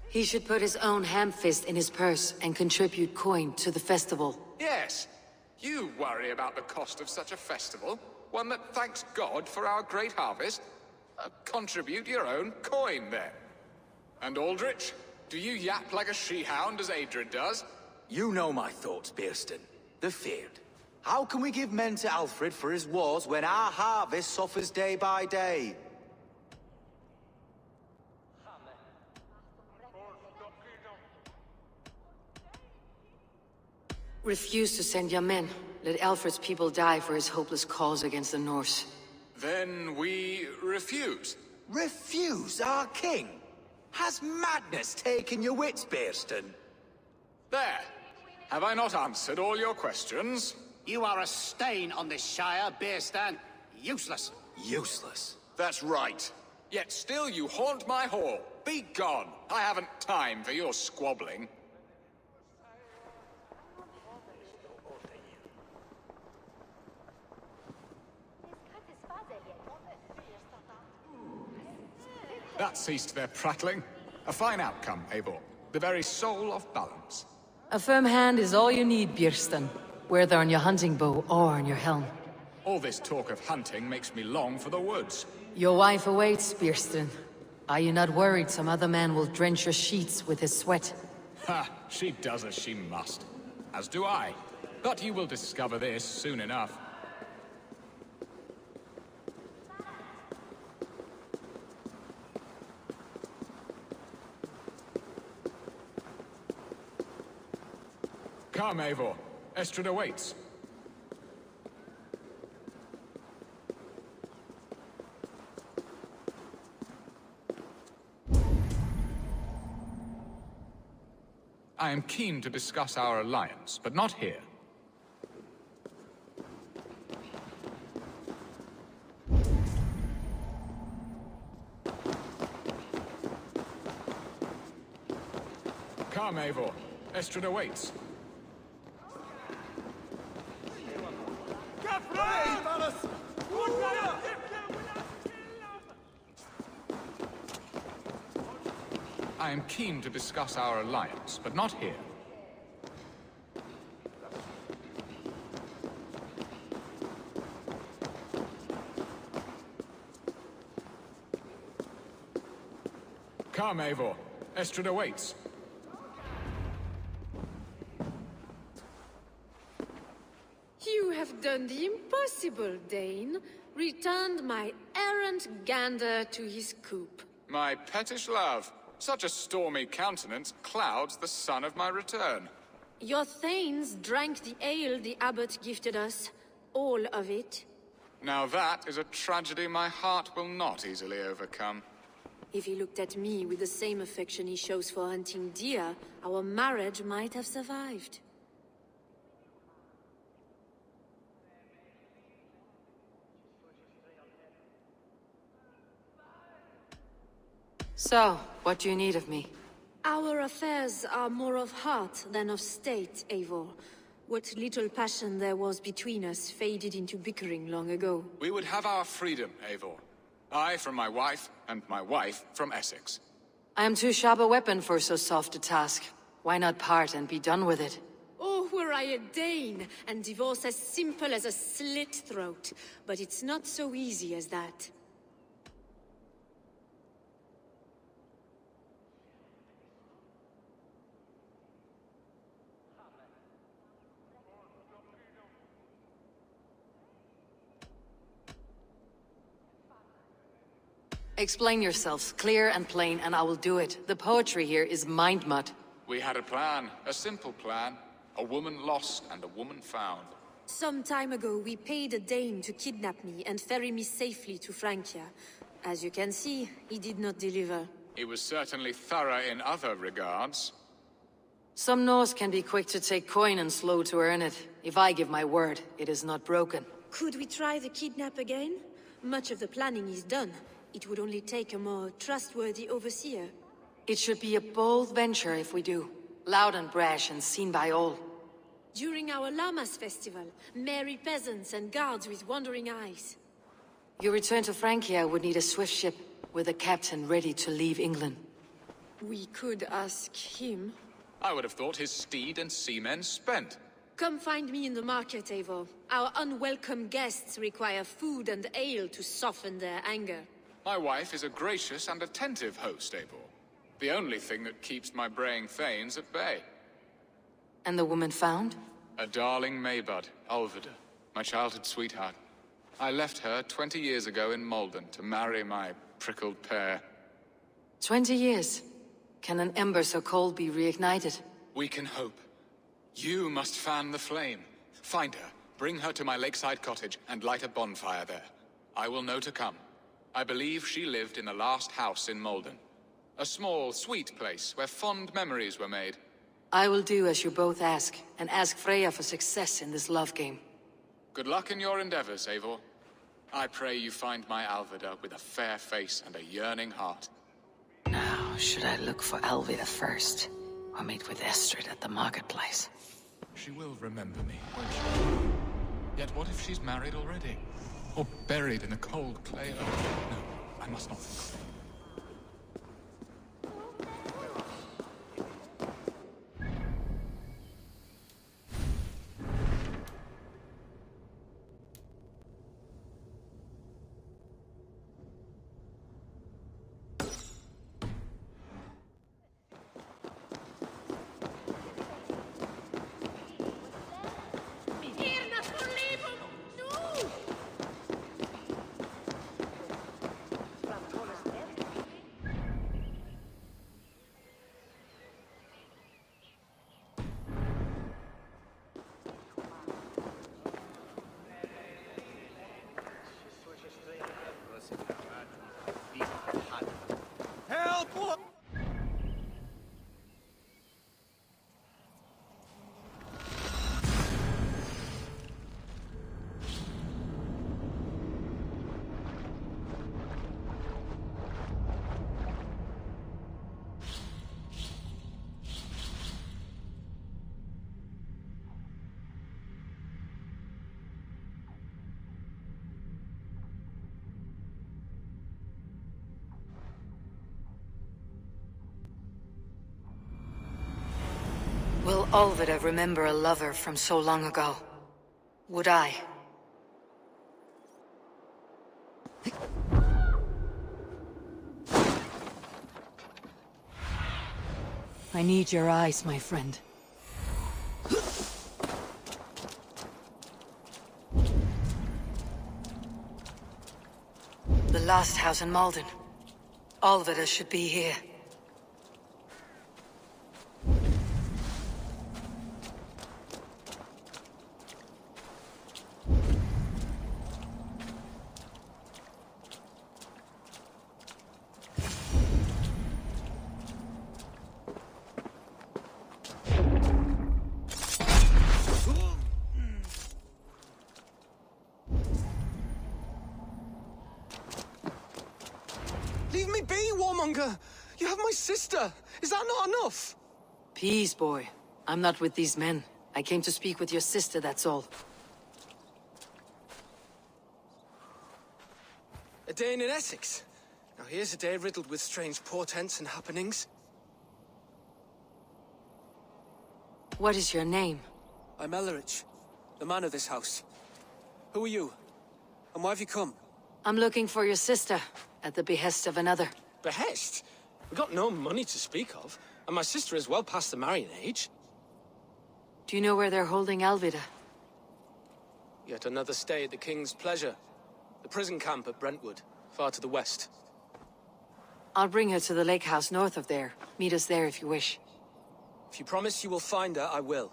He should put his own ham fist in his purse and contribute coin to the festival. Yes. You worry about the cost of such a festival? One that thanks God for our great harvest? Contribute your own coin, then. And Aldrich, do you yap like a she-hound as Adrid does? You know my thoughts, Bearston. The feared. How can we give men to Alfred for his wars when our harvest suffers day by day? Refuse to send your men. Let Alfred's people die for his hopeless cause against the Norse. Then we refuse. Refuse our king? Has madness taken your wits, Bearston? There. Have I not answered all your questions? You are a stain on this Shire, Bearstan. Useless. Useless? That's right. Yet still you haunt my hall. Be gone. I haven't time for your squabbling. That ceased their prattling. A fine outcome, Eivor. The very soul of balance. A firm hand is all you need, Björsten. Whether on your hunting bow or on your helm. All this talk of hunting makes me long for the woods. Your wife awaits, Björsten. Are you not worried some other man will drench your sheets with his sweat? Ha! She does as she must. As do I. But you will discover this soon enough. Come, Eivor. Estrid awaits. I am keen to discuss our alliance, but not here. Come, Eivor. Estrid awaits. I am keen to discuss our alliance, but not here. Come, Eivor. Estrid awaits. You have done the impossible, Dane. Returned my errant gander to his coop. My pettish love. Such a stormy countenance clouds the sun of my return. Your thanes drank the ale the abbot gifted us. All of it. Now that is a tragedy my heart will not easily overcome. If he looked at me with the same affection he shows for hunting deer, our marriage might have survived. So, what do you need of me? Our affairs are more of heart than of state, Eivor. What little passion there was between us faded into bickering long ago. We would have our freedom, Eivor. I from my wife, and my wife from Essex. I am too sharp a weapon for so soft a task. Why not part and be done with it? Oh, were I a Dane, and divorce as simple as a slit throat. But it's not so easy as that. Explain yourselves, clear and plain, and I will do it. The poetry here is mind mud. We had a plan, a simple plan. A woman lost and a woman found. Some time ago, we paid a Dane to kidnap me and ferry me safely to Francia. As you can see, he did not deliver. He was certainly thorough in other regards. Some Norse can be quick to take coin and slow to earn it. If I give my word, it is not broken. Could we try the kidnap again? Much of the planning is done. It would only take a more trustworthy overseer. It should be a bold venture if we do. Loud and brash and seen by all. During our Llamas festival, merry peasants and guards with wandering eyes. Your return to Francia would need a swift ship, with a captain ready to leave England. We could ask him. I would have thought his steed and seamen spent. Come find me in the market, Eivor. Our unwelcome guests require food and ale to soften their anger. My wife is a gracious and attentive host, Eivor. The only thing that keeps my braying thanes at bay. And the woman found? A darling Maybud, Ulvida, my childhood sweetheart. I left her 20 years ago in Malden to marry my prickled pear. 20 years? Can an ember so cold be reignited? We can hope. You must fan the flame. Find her, bring her to my lakeside cottage, and light a bonfire there. I will know to come. I believe she lived in the last house in Malden. A small, sweet place where fond memories were made. I will do as you both ask, and ask Freya for success in this love game. Good luck in your endeavors, Eivor. I pray you find my Alvida with a fair face and a yearning heart. Now, should I look for Alvida first, or meet with Estrid at the marketplace? She will remember me, won't she? Yet what if she's married already? Or buried in a cold clay earth? No, I must not think of it. Help! Will Alvida remember a lover from so long ago? Would I? I need your eyes, my friend. The last house in Malden. Alvida should be here. Leave me be, warmonger! You have my sister! Is that not enough? Peace, boy. I'm not with these men. I came to speak with your sister, that's all. A day in Essex. Now here's a day riddled with strange portents and happenings. What is your name? I'm Ellerich, the man of this house. Who are you? And why have you come? I'm looking for your sister, at the behest of another. Behest? We got no money to speak of, and my sister is well past the marrying age. Do you know where they're holding Alvida? Yet another stay at the King's pleasure. The prison camp at Brentwood, far to the west. I'll bring her to the lake house north of there. Meet us there if you wish. If you promise you will find her, I will.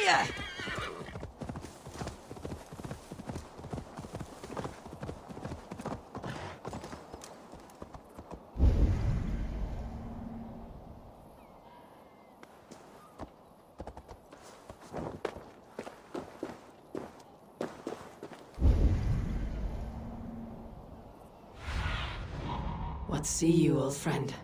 Here! What see you, old friend?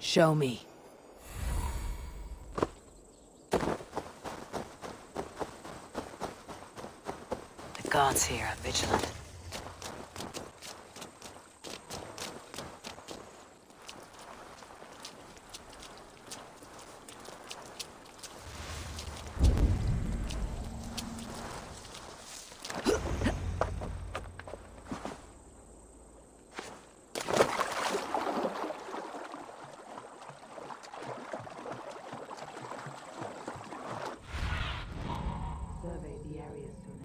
Show me. The gods here are vigilant. Survey the areas to me.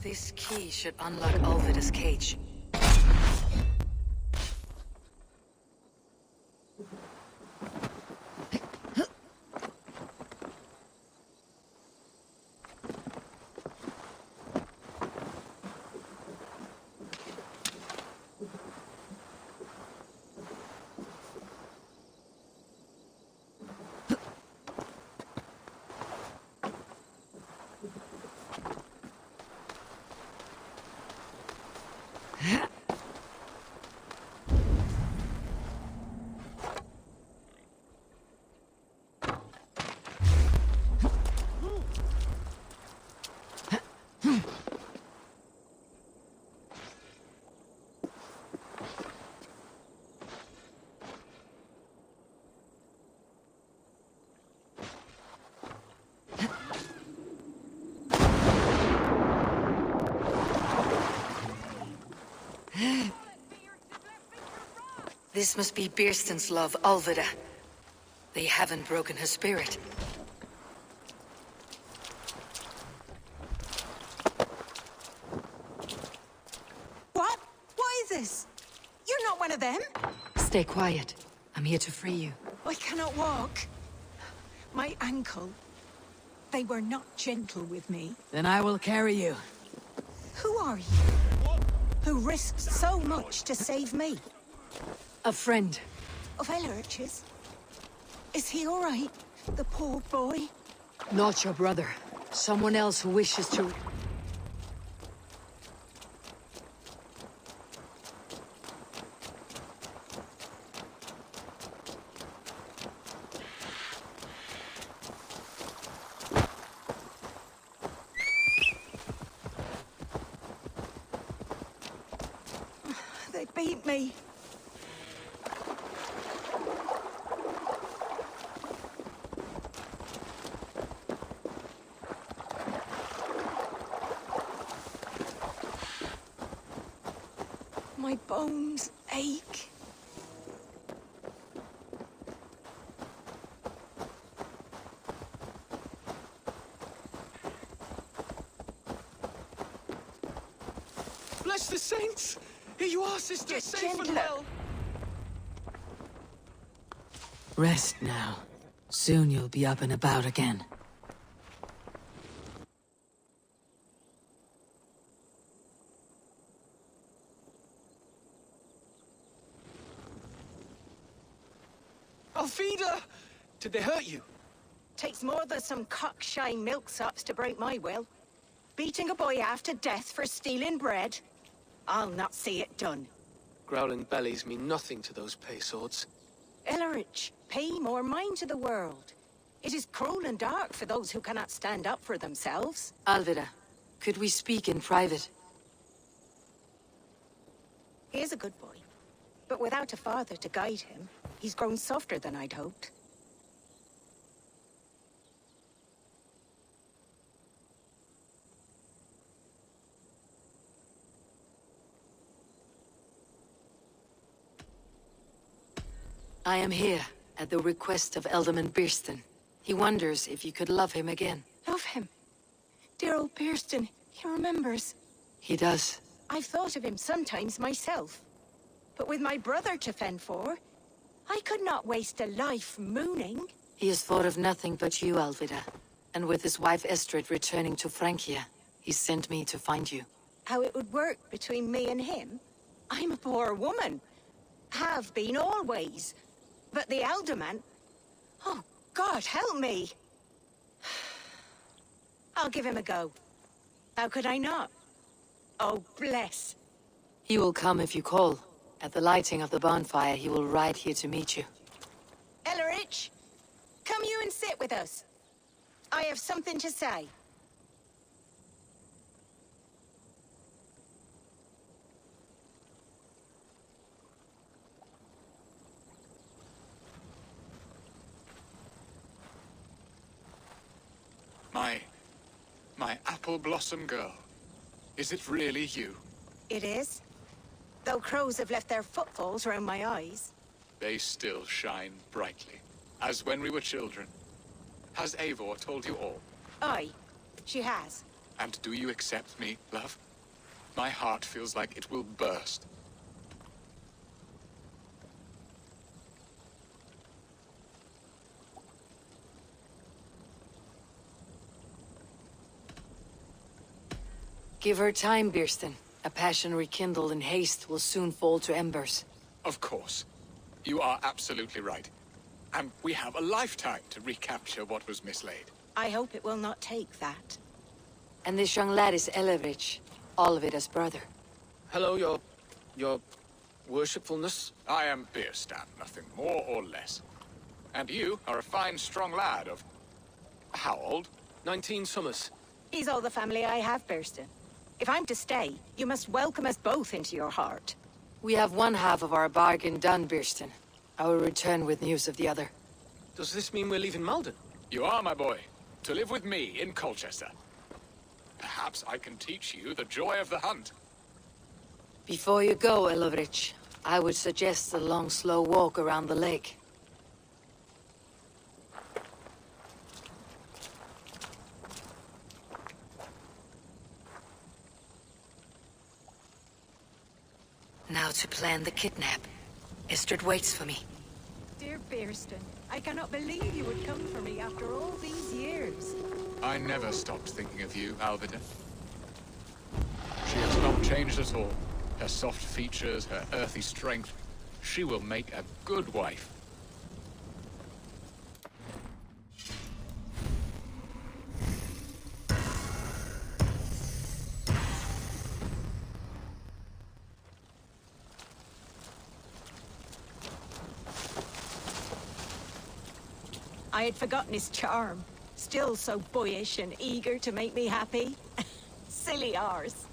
This key should unlock Ulvida's cage. This must be Birsten's love, Ulvida. They haven't broken her spirit. What? What is this? You're not one of them? Stay quiet. I'm here to free you. I cannot walk. My ankle. They were not gentle with me. Then I will carry you. Who are you? Who risked so much to save me? A friend. Of Ellerch's? Is he all right? The poor boy? Not your brother. Someone else who wishes to... They beat me. My bones ache. Bless the saints! Here you are, sister, Get safe and gentler. well. Rest now. Soon you'll be up and about again. Alfida! Did they hurt you? Takes more than some cockshy milksops to break my will. Beating a boy half to death for stealing bread? I'll not see it done. Growling bellies mean nothing to those pay swords. Ellerich, pay more mind to the world. It is cruel and dark for those who cannot stand up for themselves. Alvida, could we speak in private? He is a good boy, but without a father to guide him, he's grown softer than I'd hoped. I am here, at the request of Alderman Birston. He wonders if you could love him again. Love him? Dear old Birston, he remembers. He does. I've thought of him sometimes myself. But with my brother to fend for, I could not waste a life mooning. He has thought of nothing but you, Alvida. And with his wife Estrid returning to Francia, he sent me to find you. How it would work between me and him? I'm a poor woman. Have been always. But the alderman... Oh, God, help me! I'll give him a go. How could I not? Oh, bless. He will come if you call. At the lighting of the bonfire, he will ride here to meet you. Ellerich, come you and sit with us. I have something to say. My apple blossom girl. Is it really you? It is. Though crows have left their footfalls round my eyes. They still shine brightly, as when we were children. Has Eivor told you all? Aye, she has. And do you accept me, love? My heart feels like it will burst. Give her time, Birston. A passion rekindled in haste will soon fall to embers. Of course. You are absolutely right. And we have a lifetime to recapture what was mislaid. I hope it will not take that. And this young lad is Ellerich, Alvida's brother. Hello, your worshipfulness. I am Birstan, nothing more or less. And you are a fine, strong lad of... how old? 19 summers. He's all the family I have, Birston. If I'm to stay, you must welcome us both into your heart. We have one half of our bargain done, Birston. I will return with news of the other. Does this mean we're leaving Malden? You are, my boy, to live with me in Colchester. Perhaps I can teach you the joy of the hunt. Before you go, Ellerich, I would suggest a long, slow walk around the lake. Now to plan the kidnap. Estrid waits for me. Dear Birston, I cannot believe you would come for me after all these years. I never stopped thinking of you, Alvida. She has not changed at all. Her soft features, her earthy strength. She will make a good wife. I had forgotten his charm. Still so boyish and eager to make me happy. Silly ours.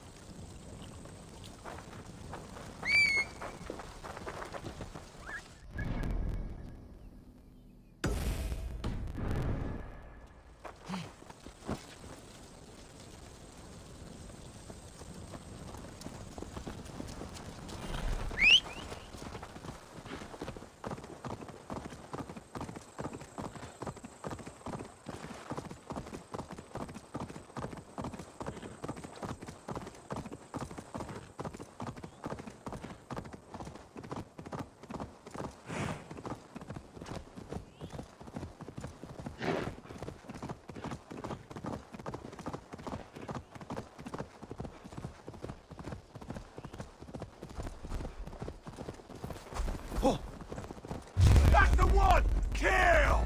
That's the one! Kill!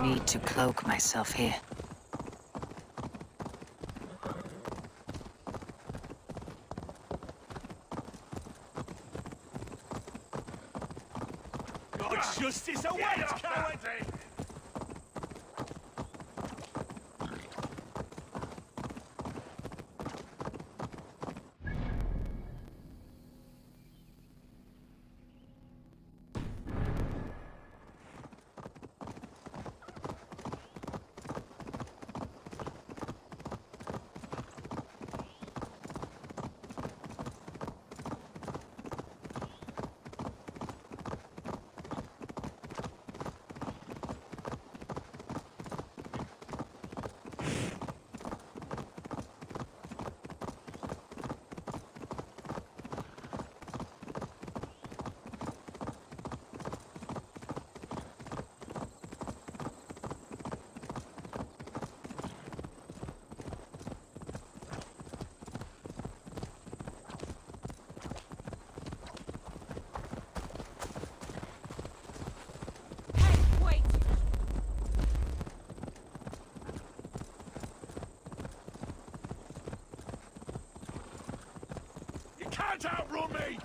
Need to cloak myself here. God's justice awaits, coward! Can't outrun me!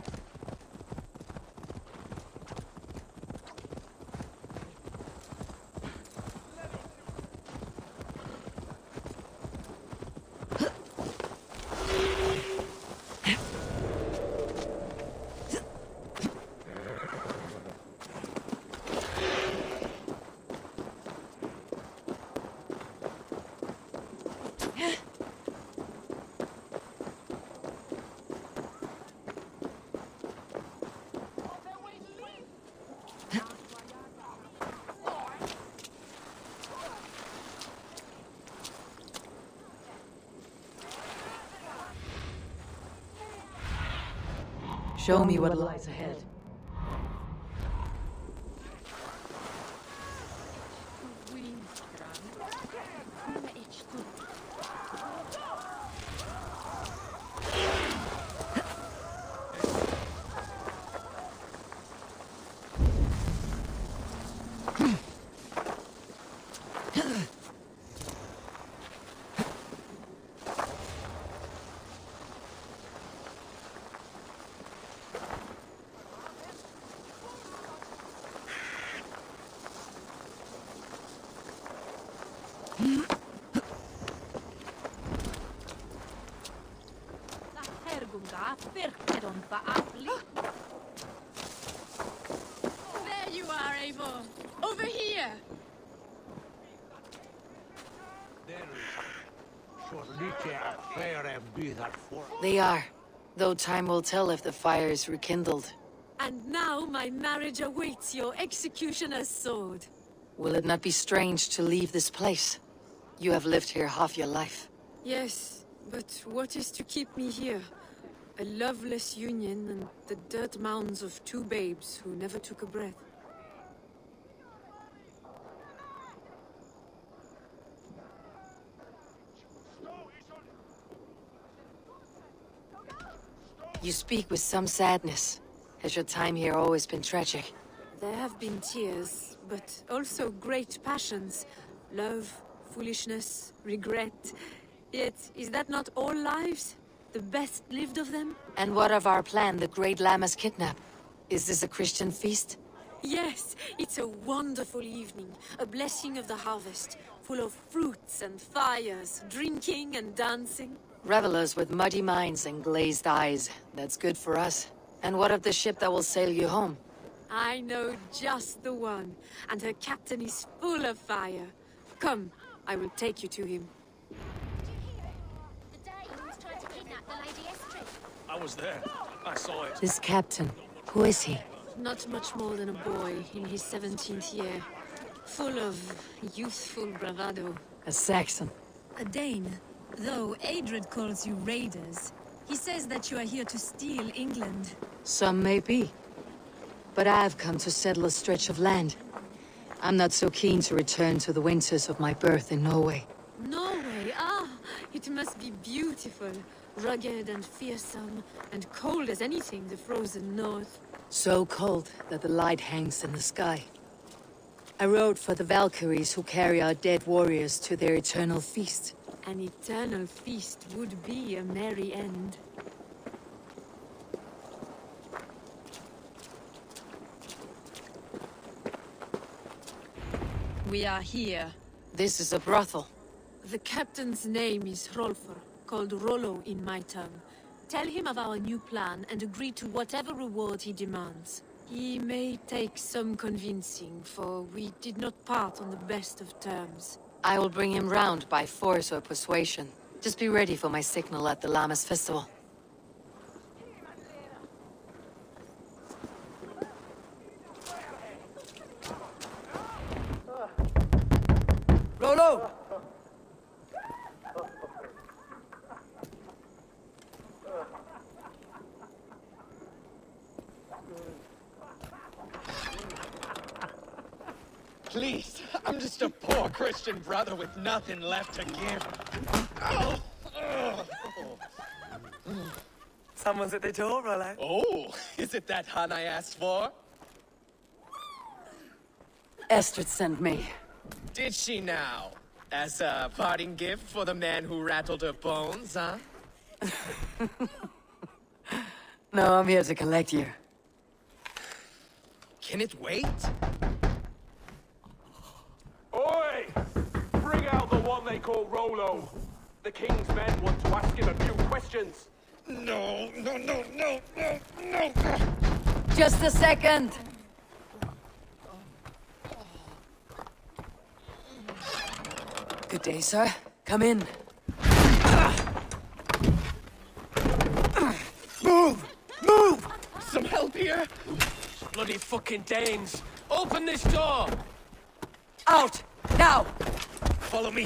Show me what lies ahead. There you are, Eivor. Over here. They are, though time will tell if the fire is rekindled. And now my marriage awaits your executioner's sword. Will it not be strange to leave this place? You have lived here half your life. Yes, but what is to keep me here? A loveless union and the dirt mounds of two babes who never took a breath. You speak with some sadness. Has your time here always been tragic? There have been tears, but also great passions. Love, foolishness, regret. Yet, is that not all lives? The best lived of them? And what of our plan, the Great Lamma's kidnap? Is this a Christian feast? Yes, it's a wonderful evening. A blessing of the harvest, full of fruits and fires, drinking and dancing. Revelers with muddy minds and glazed eyes. That's good for us. And what of the ship that will sail you home? I know just the one, and her captain is full of fire. Come, I will take you to him. I was there. I saw it. This captain, who is he? Not much more than a boy in his 17th year. Full of youthful bravado. A Saxon. A Dane. Though Adred calls you raiders. He says that you are here to steal England. Some may be. But I've come to settle a stretch of land. I'm not so keen to return to the winters of my birth in Norway. Norway, it must be beautiful. Rugged and fearsome, and cold as anything the frozen north. So cold that the light hangs in the sky. I rode for the Valkyries who carry our dead warriors to their eternal feast. An eternal feast would be a merry end. We are here. This is a brothel. The captain's name is Hrolfr, called Rollo in my tongue. Tell him of our new plan and agree to whatever reward he demands. He may take some convincing, for we did not part on the best of terms. I will bring him round by force or persuasion. Just be ready for my signal at the Lammas festival. Rollo! Please, I'm just a poor Christian brother with nothing left to give. Oh. Someone's at the door, Rollo. Oh, is it that hun I asked for? Estrid sent me. Did she now? As a parting gift for the man who rattled her bones, huh? No, I'm here to collect you. Can it wait? Oi! Bring out the one they call Rollo. The king's men want to ask him a few questions. No. Just a second. Good day, sir. Come in. Move! Move! Some help here? Bloody fucking Danes! Open this door! Out! Now! Follow me.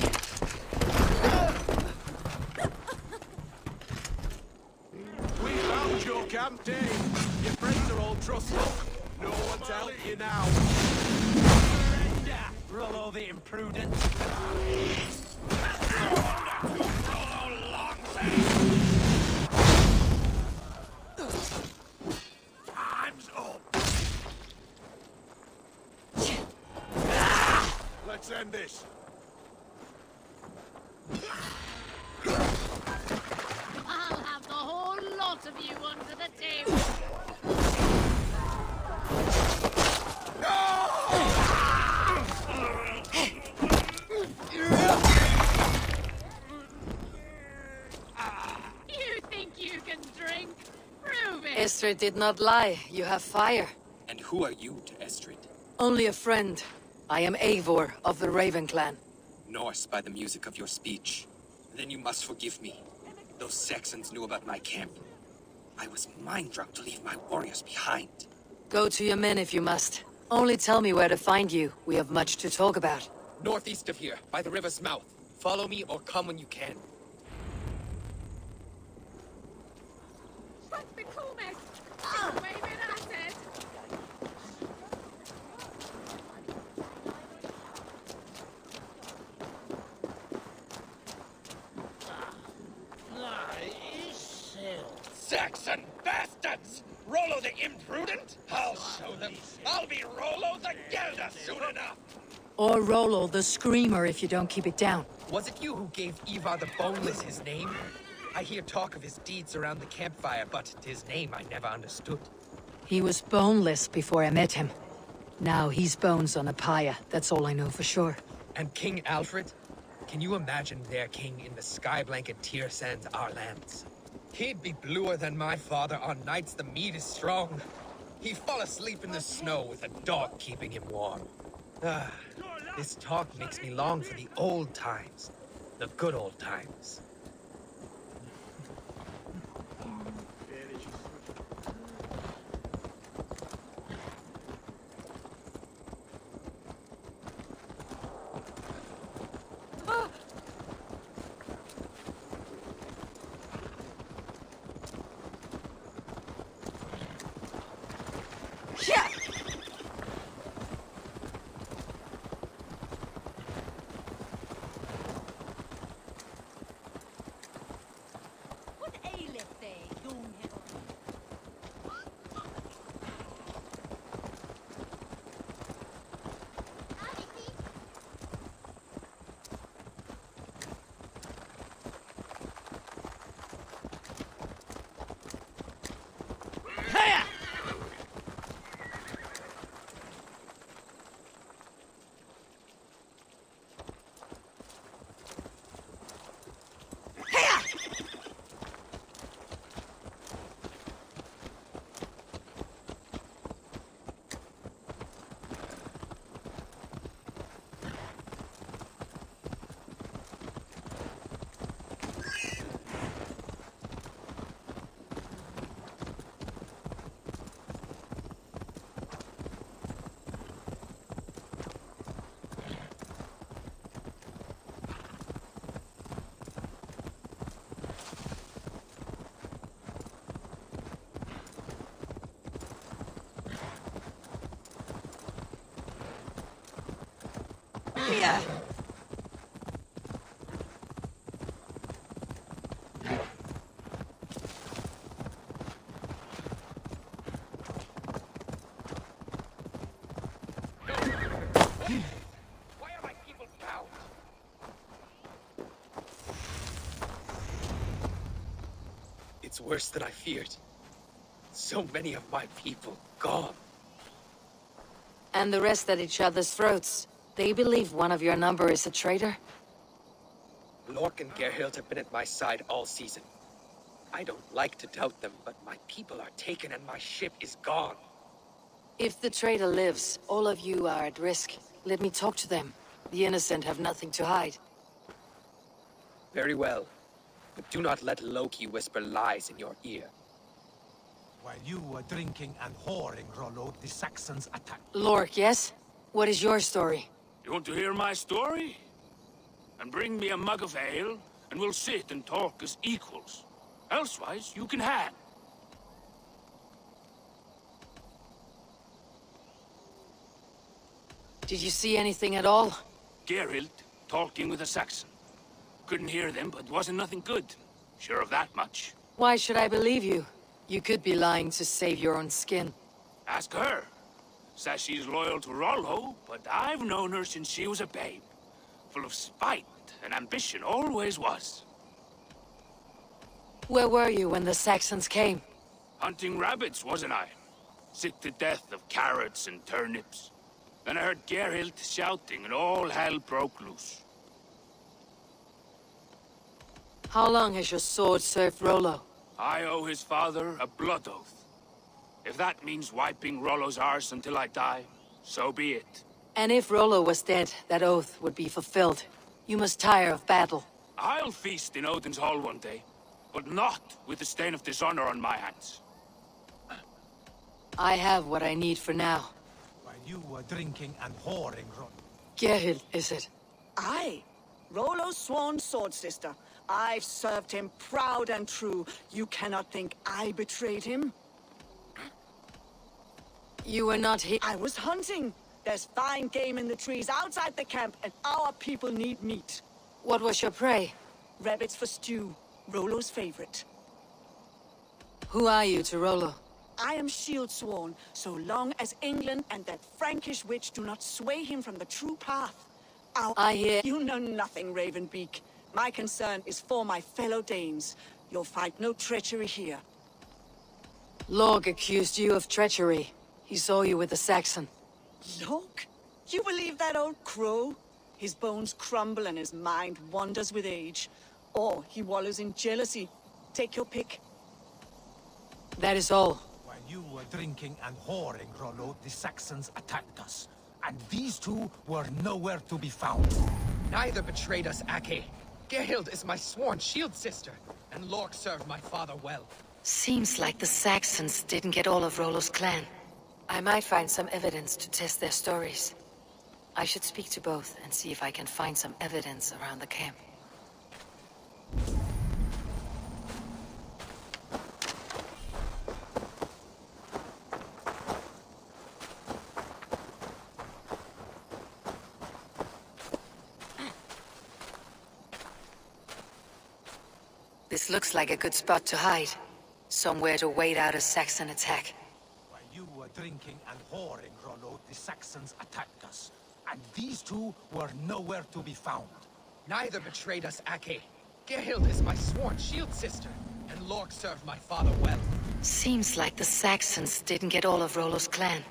We found your camp, Dane. Your friends are all trustful. No one to help you now. Surrender, Rollo the imprudent. Time's up. Let's end this. I'll have the whole lot of you under the table. You think you can drink? Prove it! Estrid did not lie. You have fire. And who are you to Estrid? Only a friend. I am Eivor of the Raven clan. Norse by the music of your speech. Then you must forgive me. Those Saxons knew about my camp. I was mind-drunk to leave my warriors behind. Go to your men if you must. Only tell me where to find you. We have much to talk about. Northeast of here, by the river's mouth. Follow me or come when you can. Saxon bastards! Rollo the imprudent? I'll show them. I'll be Rollo the Gelder soon enough! Or Rollo the Screamer if you don't keep it down. Was it you who gave Eivor the Boneless his name? I hear talk of his deeds around the campfire, but his name I never understood. He was boneless before I met him. Now he's bones on a pyre. That's all I know for sure. And King Alfred? Can you imagine their king in the sky-blanket tear sands our lands? He'd be bluer than my father on nights the mead is strong. He'd fall asleep in the snow with a dog keeping him warm. This talk makes me long for the old times. The good old times. What aileth thee, young hero? Here! Why are my people bound? It's worse than I feared. So many of my people gone. And the rest at each other's throats. They believe one of your number is a traitor? Lork and Gerhild have been at my side all season. I don't like to doubt them, but my people are taken and my ship is gone. If the traitor lives, all of you are at risk. Let me talk to them. The innocent have nothing to hide. Very well. But do not let Loki whisper lies in your ear. While you were drinking and whoring, Rollo, the Saxons attacked. Lork, yes? What is your story? You want to hear my story? And bring me a mug of ale, and we'll sit and talk as equals. Elsewise, you can hang. Did you see anything at all? Geralt talking with a Saxon. Couldn't hear them, but wasn't nothing good. Sure of that much. Why should I believe you? You could be lying to save your own skin. Ask her. Says she's loyal to Rollo, but I've known her since she was a babe. Full of spite and ambition, always was. Where were you when the Saxons came? Hunting rabbits, wasn't I? Sick to death of carrots and turnips. Then I heard Geralt shouting and all hell broke loose. How long has your sword served Rollo? I owe his father a blood oath. If that means wiping Rollo's arse until I die, so be it. And if Rollo was dead, that oath would be fulfilled. You must tire of battle. I'll feast in Odin's hall one day, but not with the stain of dishonor on my hands. I have what I need for now. While you were drinking and whoring, Rollo. Gerhild, is it? Aye. Rollo's sworn sword sister. I've served him proud and true. You cannot think I betrayed him. You were not here. I was hunting. There's fine game in the trees outside the camp, and our people need meat. What was your prey? Rabbits for stew. Rollo's favorite. Who are you to Rollo? I am shield sworn, so long as England and that Frankish witch do not sway him from the true path. I hear... You know nothing, Ravenbeak. My concern is for my fellow Danes. You'll find no treachery here. Lorg accused you of treachery. He saw you with the Saxon. Lorg? You believe that old crow? His bones crumble and his mind wanders with age. Or he wallows in jealousy. Take your pick. That is all. While you were drinking and whoring, Rollo, the Saxons attacked us. And these two were nowhere to be found. Neither betrayed us, Ake. Gerhild is my sworn shield sister, and Lork served my father well. Seems like the Saxons didn't get all of Rollo's clan. I might find some evidence to test their stories. I should speak to both and see if I can find some evidence around the camp. This looks like a good spot to hide. Somewhere to wait out a Saxon attack. While you were drinking and whoring, Rollo, the Saxons attacked us. And these two were nowhere to be found. Neither betrayed us, Ake. Gerhild is my sworn shield sister, and Lork served my father well. Seems like the Saxons didn't get all of Rollo's clan.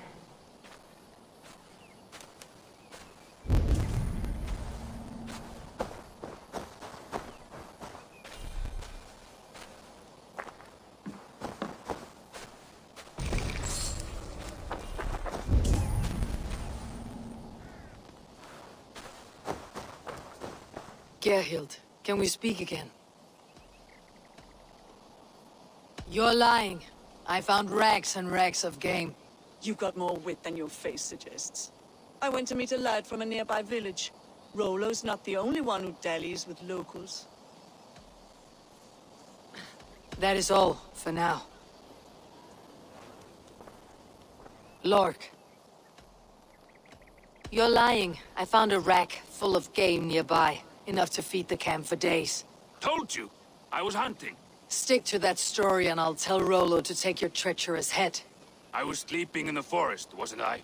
Gerhild, can we speak again? You're lying. I found rags and rags of game. You've got more wit than your face suggests. I went to meet a lad from a nearby village. Rollo's not the only one who dallies with locals. That is all, for now. Lork. You're lying. I found a rack full of game nearby. Enough to feed the camp for days. Told you. I was hunting. Stick to that story and I'll tell Rollo to take your treacherous head. I was sleeping in the forest, wasn't I?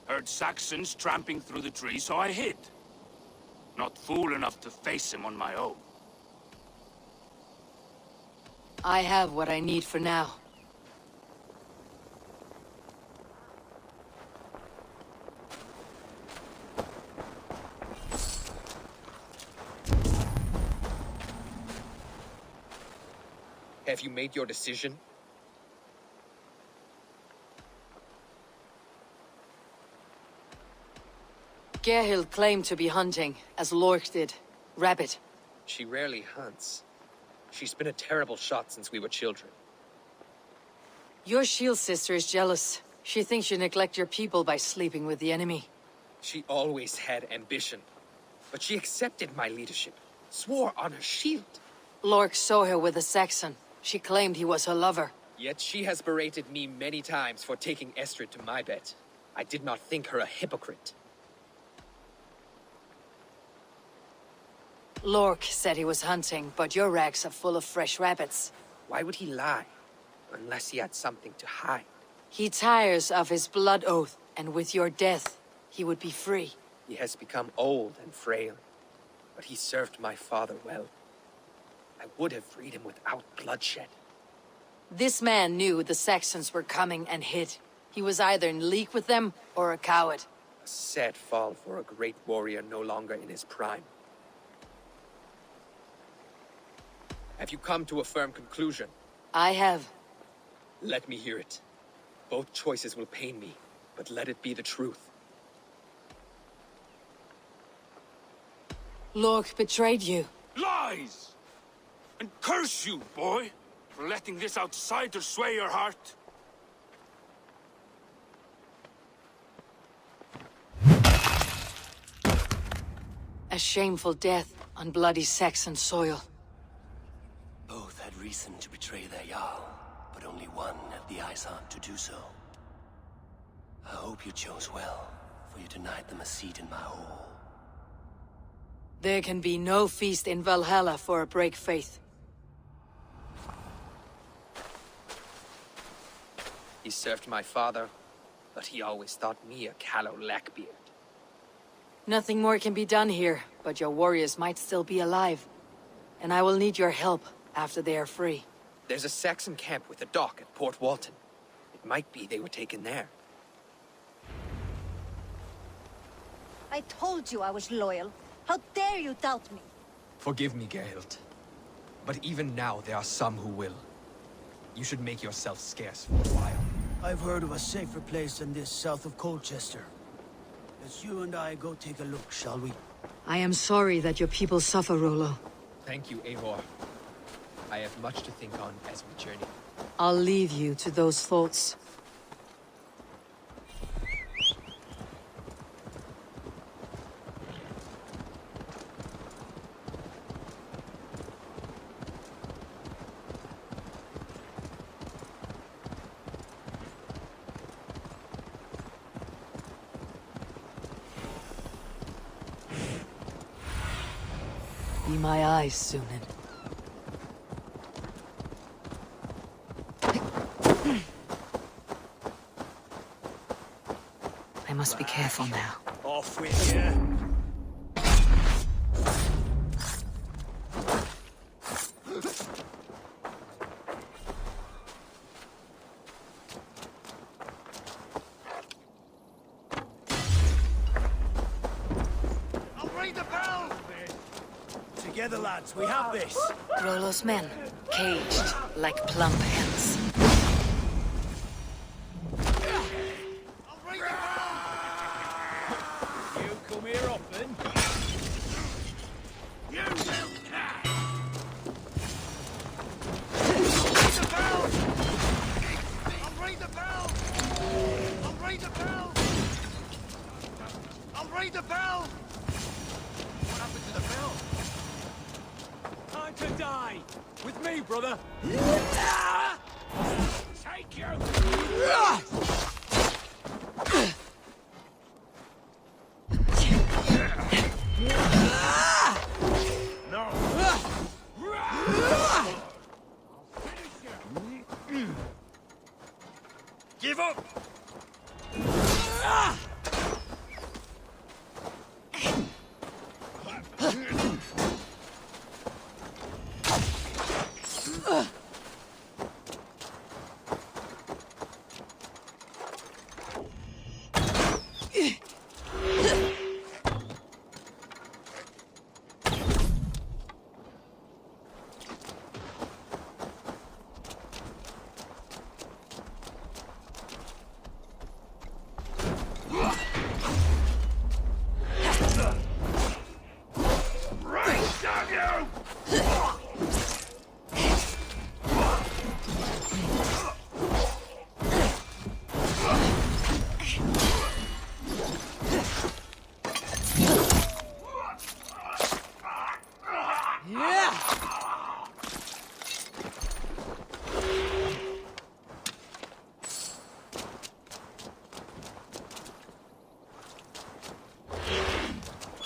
Heard Saxons tramping through the trees, so I hid. Not fool enough to face him on my own. I have what I need for now. Have you made your decision? Gerhild claimed to be hunting, as Lork did. Rabbit. She rarely hunts. She's been a terrible shot since we were children. Your shield sister is jealous. She thinks you neglect your people by sleeping with the enemy. She always had ambition. But she accepted my leadership. Swore on her shield. Lork saw her with a Saxon. She claimed he was her lover. Yet she has berated me many times for taking Estrid to my bed. I did not think her a hypocrite. Lork said he was hunting, but your racks are full of fresh rabbits. Why would he lie? Unless he had something to hide. He tires of his blood oath, and with your death, he would be free. He has become old and frail, but he served my father well. I would have freed him without bloodshed. This man knew the Saxons were coming and hid. He was either in league with them, or a coward. A sad fall for a great warrior no longer in his prime. Have you come to a firm conclusion? I have. Let me hear it. Both choices will pain me, but let it be the truth. Lork betrayed you. Lies! And curse you, boy, for letting this outsider sway your heart. A shameful death on bloody Saxon soil. Both had reason to betray their Jarl, but only one had the ice heart to do so. I hope you chose well, for you denied them a seat in my hall. There can be no feast in Valhalla for a break faith. He served my father, but he always thought me a callow lackbeard. Nothing more can be done here, but your warriors might still be alive. And I will need your help after they are free. There's a Saxon camp with a dock at Port Walton. It might be they were taken there. I told you I was loyal. How dare you doubt me? Forgive me, Gerhild. But even now, there are some who will. You should make yourself scarce for a while. I've heard of a safer place than this south of Colchester. Let's you and I go take a look, shall we? I am sorry that your people suffer, Rollo. Thank you, Eivor. I have much to think on as we journey. I'll leave you to those thoughts. Be my eyes, Sunan. I must be careful now. Off with you. I'll ring the bell! Together, lads, we have this. Rollo's men, caged like plump hens. You come here often? You will catch! Ring the bell! I'll ring the bell! I'll ring the bell! I'll ring the bell! What happened to the bell? Time to die! With me, brother! Take you! No! Give up!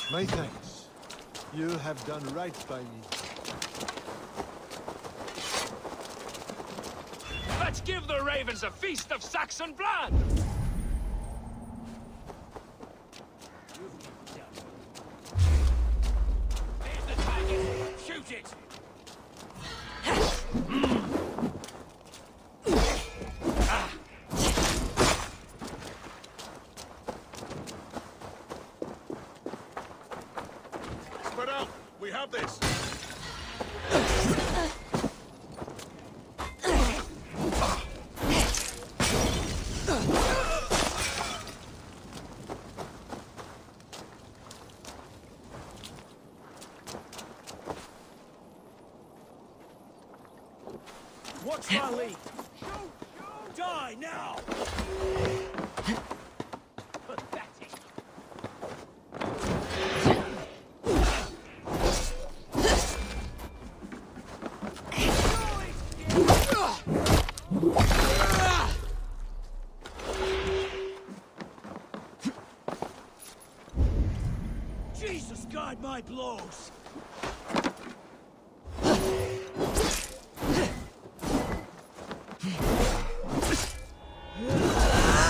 My thanks. You have done right by me. Let's give the ravens a feast of Saxon blood! Here's the target! Shoot it! Spread out! We have this! Watch my lead! Die now! Pathetic! Jesus, guide my blows!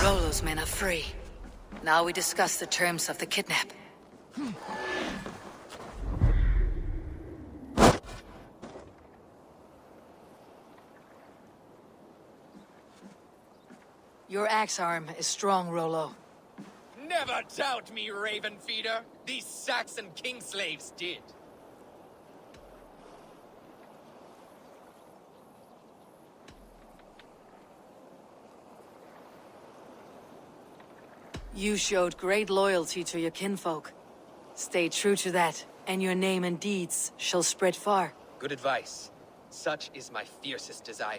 Rollo's men are free. Now we discuss the terms of the kidnap. Your axe arm is strong, Rollo. Never doubt me, Raven Feeder. These Saxon king slaves did. You showed great loyalty to your kinfolk. Stay true to that, and your name and deeds shall spread far. Good advice. Such is my fiercest desire.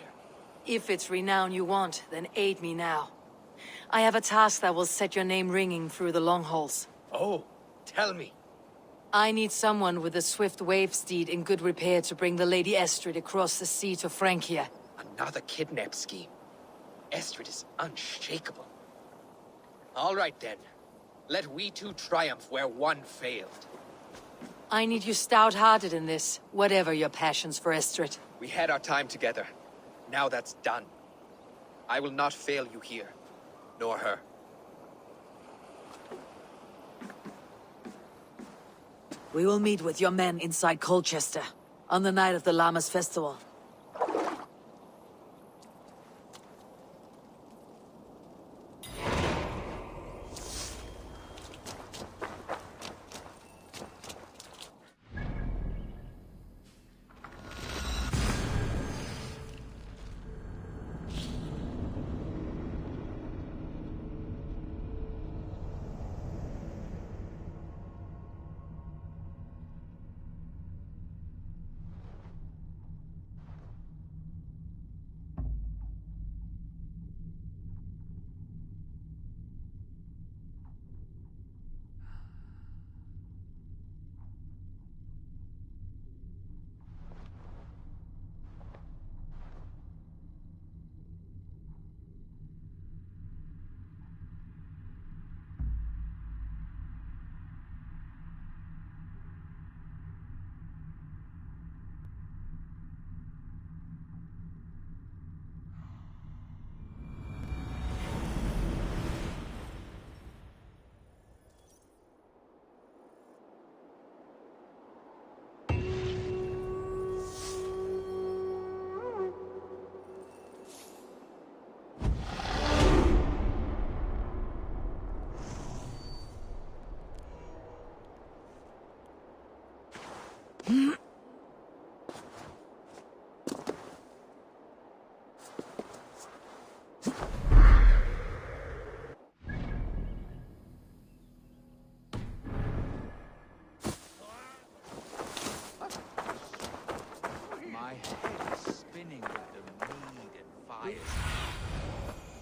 If it's renown you want, then aid me now. I have a task that will set your name ringing through the long halls. Oh, tell me. I need someone with a swift wave steed in good repair to bring the Lady Estrid across the sea to Francia. Another kidnap scheme. Estrid is unshakable. All right then. Let we two triumph where one failed. I need you stout-hearted in this, whatever your passions for Estrid. We had our time together. Now that's done. I will not fail you here, nor her. We will meet with your men inside Colchester on the night of the Lammas festival.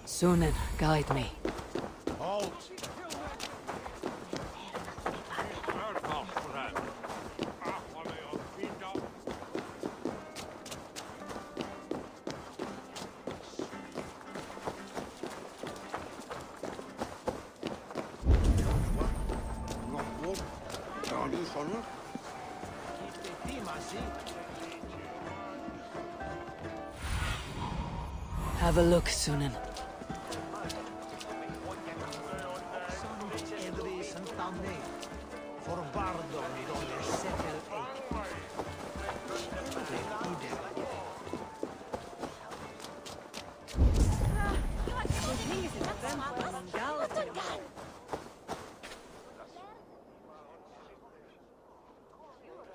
Sunan, guide me. Halt! Have a look, Sunan.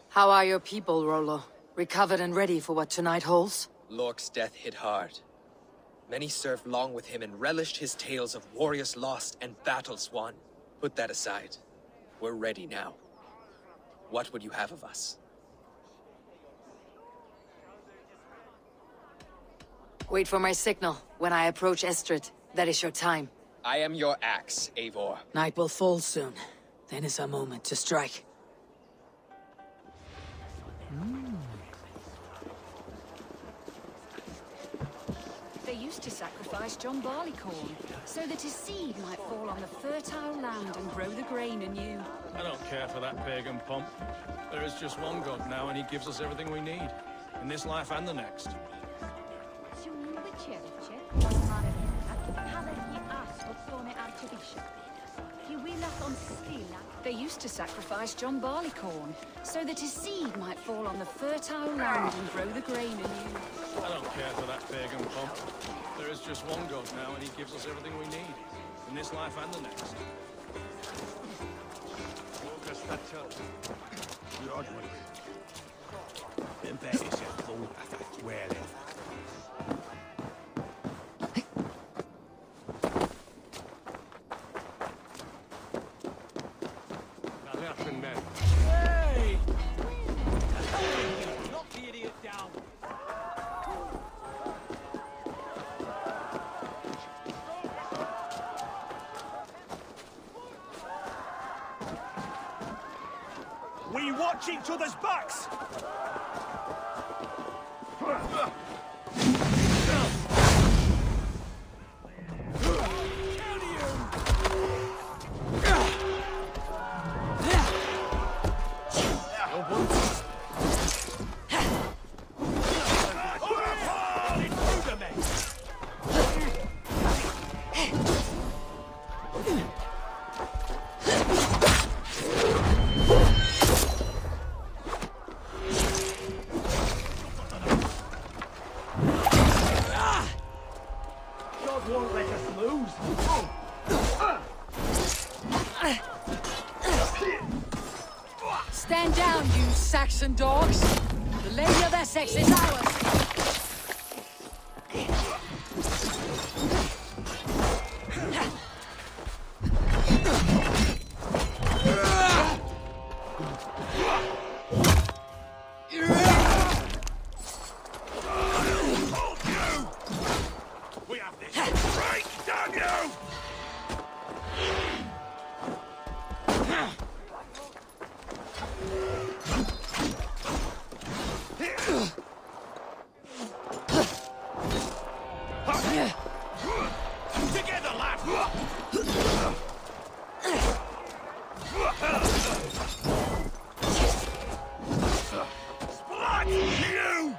How are your people, Rollo? Recovered and ready for what tonight holds? Lork's death hit hard. Many served long with him and relished his tales of warriors lost and battles won. Put that aside. We're ready now. What would you have of us? Wait for my signal. When I approach Estrid, that is your time. I am your axe, Eivor. Night will fall soon. Then is our moment to strike. They used to sacrifice John Barleycorn, so that his seed might fall on the fertile land and grow the grain anew. I don't care for that pagan pomp. There is just one God now, and he gives us everything we need. In this life and the next. They used to sacrifice John Barleycorn, so that his seed might fall on the fertile land and grow the grain anew. I don't care for that pagan pomp. There is just one God now, and he gives us everything we need. In this life and the next. Hey! Knock the idiot down! We watch each other's backs! Saxon dogs! The Lady of Essex is ours! We have this. Right, damn you! Together, lad! Splat! You!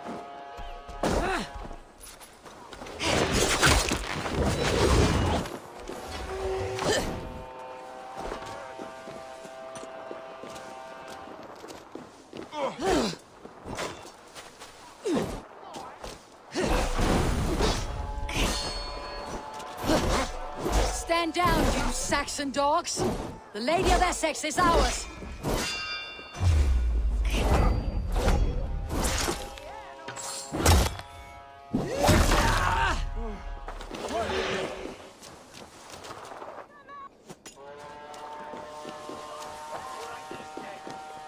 Stand down, you Saxon dogs! The Lady of Essex is ours!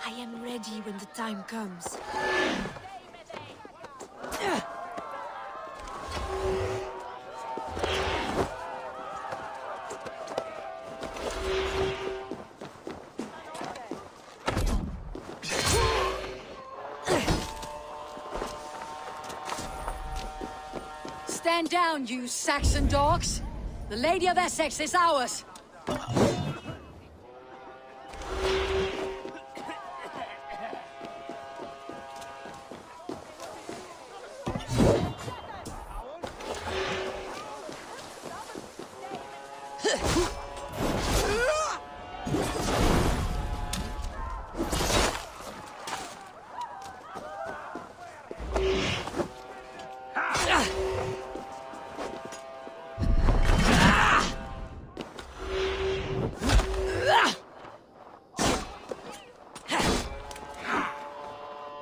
I am ready when the time comes. Stand down, you Saxon dogs! The Lady of Essex is ours!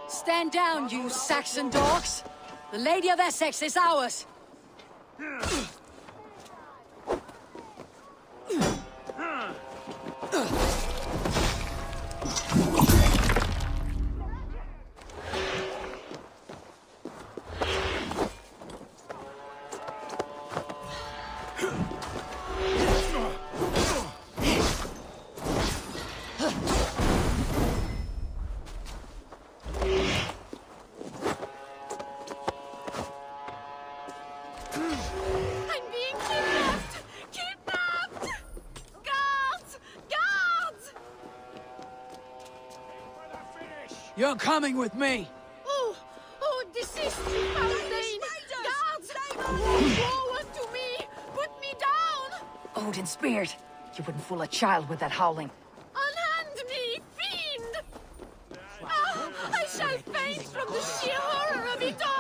Stand down, you Saxon dogs! The Lady of Essex is ours! I'm being kidnapped! Kidnapped! Guards! Guards! You're coming with me! Oh, this is Mountain! Guards! Move forward to me! Put me down! Odin Spirit! You wouldn't fool a child with that howling. Unhand me, fiend! Ah, I shall faint from the sheer horror of it all!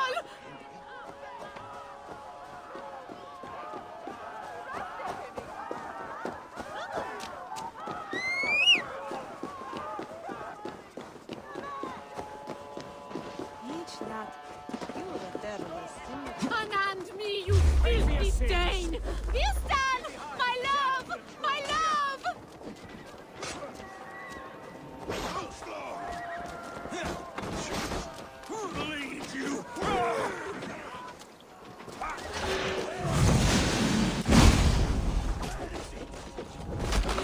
Unhand me, you filthy stain! Bilstan! My love! My love! Bleed you!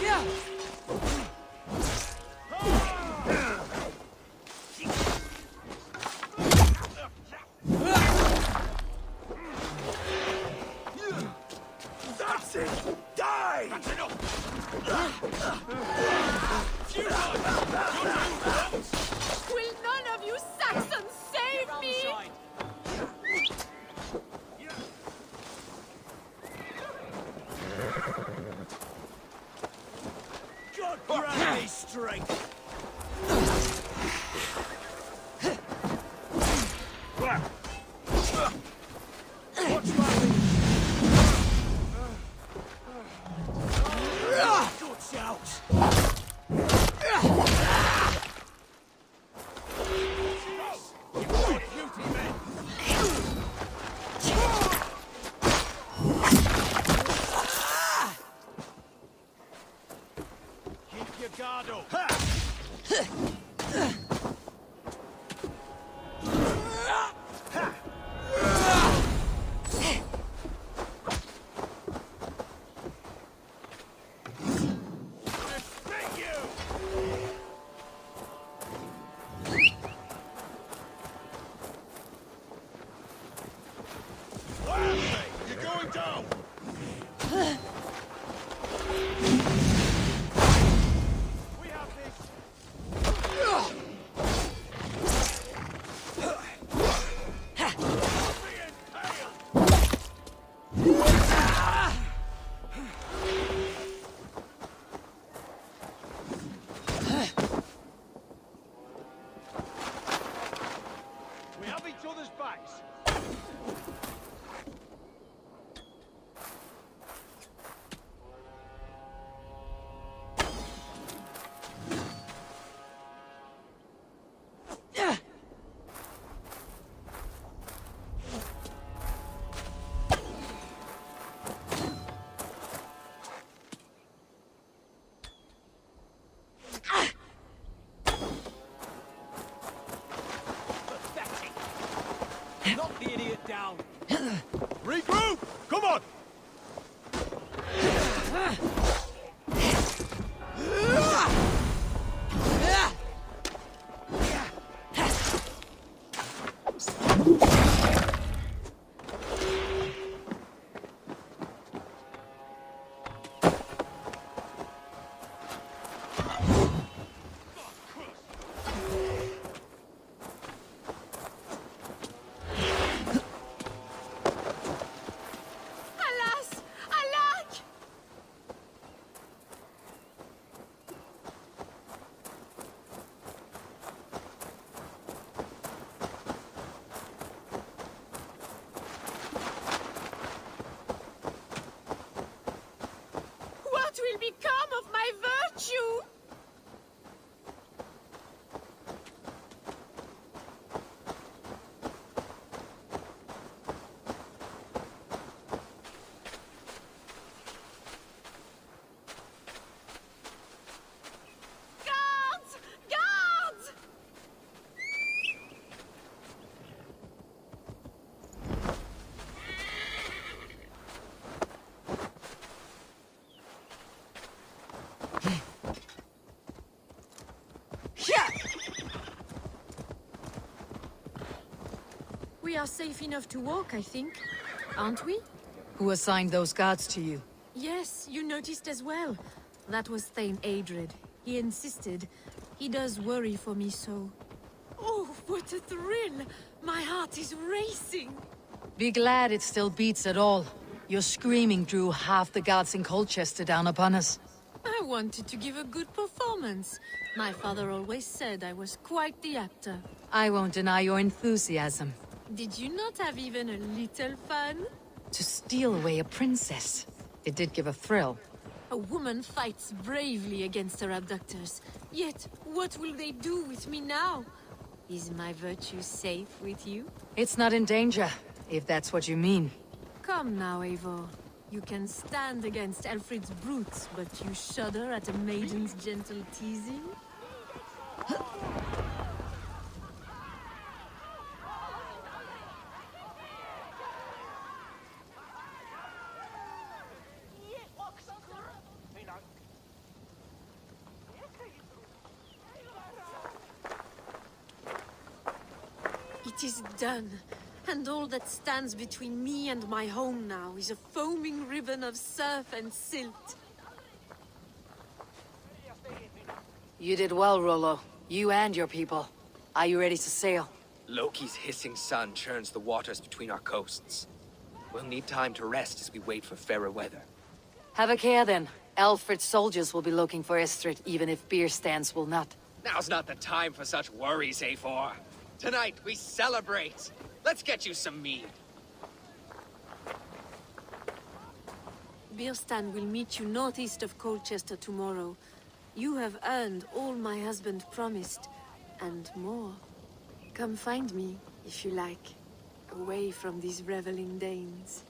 Yeah! That's it! Die! That's enough! Will none of you Saxons save me? God grant me strength! Watch my guts out! guard up. You're going down! We have this. We have each other's backs. Knock the idiot down. Regroup! Come on! Alas! Alack! What will become of my virtue? Guards! Guards! We are safe enough to walk, I think. Aren't we? Who assigned those guards to you? Yes, you noticed as well. That was Thane Adred. He insisted. He does worry for me so. Oh, what a thrill! My heart is racing! Be glad it still beats at all. Your screaming drew half the guards in Colchester down upon us. I wanted to give a good performance. My father always said I was quite the actor. I won't deny your enthusiasm. Did you not have even a little fun? To steal away a princess. It did give a thrill. A woman fights bravely against her abductors. Yet, what will they do with me now? Is my virtue safe with you? It's not in danger, if that's what you mean. Come now, Eivor. You can stand against Alfred's brutes, but you shudder at a maiden's gentle teasing? It is done. And all that stands between me and my home now is a foaming ribbon of surf and silt. You did well, Rollo. You and your people. Are you ready to sail? Loki's hissing sun churns the waters between our coasts. We'll need time to rest as we wait for fairer weather. Have a care then. Alfred's soldiers will be looking for Estrid, even if beer stands will not. Now's not the time for such worries, Eivor. Tonight, we celebrate. Let's get you some mead. Birstan will meet you northeast of Colchester tomorrow. You have earned all my husband promised, and more. Come find me, if you like, away from these reveling Danes.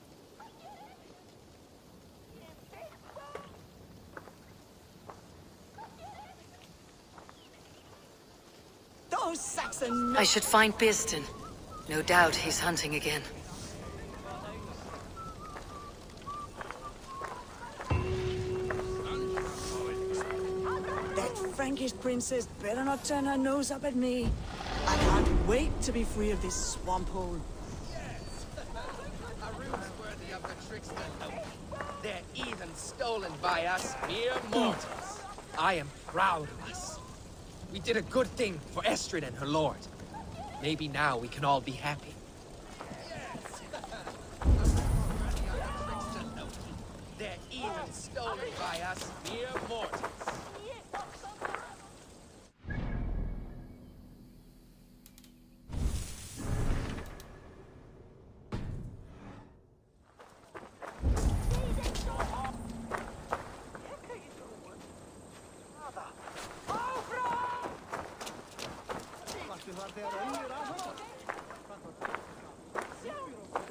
Oh, Saxon, no. I should find Bearston. No doubt he's hunting again. That Frankish princess better not turn her nose up at me. I can't wait to be free of this swamp hole. A rune's worthy of the trickster. They're even stolen by us mere mortals. I am proud of us. We did a good thing for Estrid and her lord. Maybe now we can all be happy. They're even stolen by us mere mortals.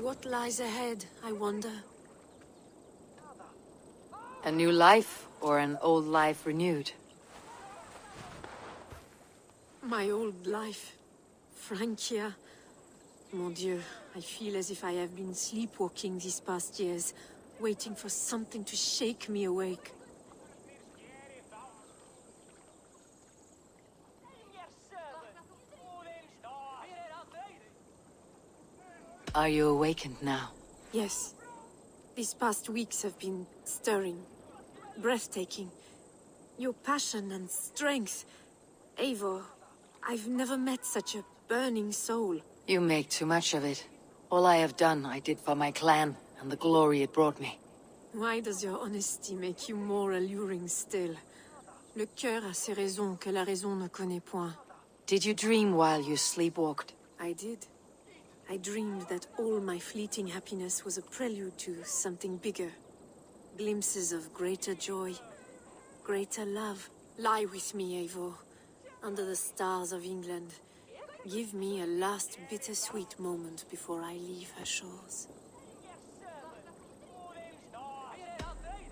What lies ahead, I wonder? A new life, or an old life renewed? My old life. Francia. Mon Dieu, I feel as if I have been sleepwalking these past years, waiting for something to shake me awake. Are you awakened now? Yes. These past weeks have been stirring, breathtaking. Your passion and strength. Eivor, I've never met such a burning soul. You make too much of it. All I have done, I did for my clan, and the glory it brought me. Why does your honesty make you more alluring still? Le cœur a ses raisons que la raison ne connaît point. Did you dream while you sleepwalked? I did. I dreamed that all my fleeting happiness was a prelude to something bigger. Glimpses of greater joy, greater love. Lie with me, Eivor, under the stars of England. Give me a last bittersweet moment before I leave her shores.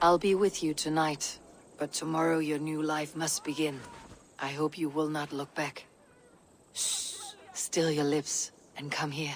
I'll be with you tonight, but tomorrow your new life must begin. I hope you will not look back. Shh. Still your lips, and come here.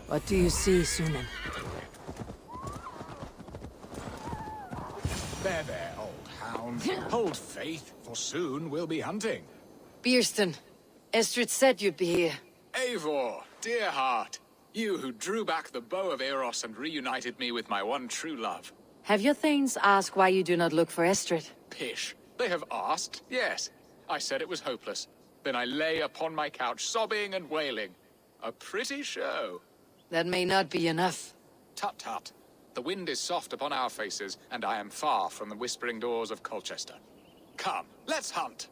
What do you see, Sunan? There, old hound. Hold faith, for soon we'll be hunting. Bearston, Estrid said you'd be here. Eivor, dear heart. You who drew back the bow of Eros and reunited me with my one true love. Have your thanes asked why you do not look for Estrid? Pish. They have asked, yes. I said it was hopeless. Then I lay upon my couch, sobbing and wailing. A pretty show. That may not be enough. Tut-tut. The wind is soft upon our faces, and I am far from the whispering doors of Colchester. Come, let's hunt!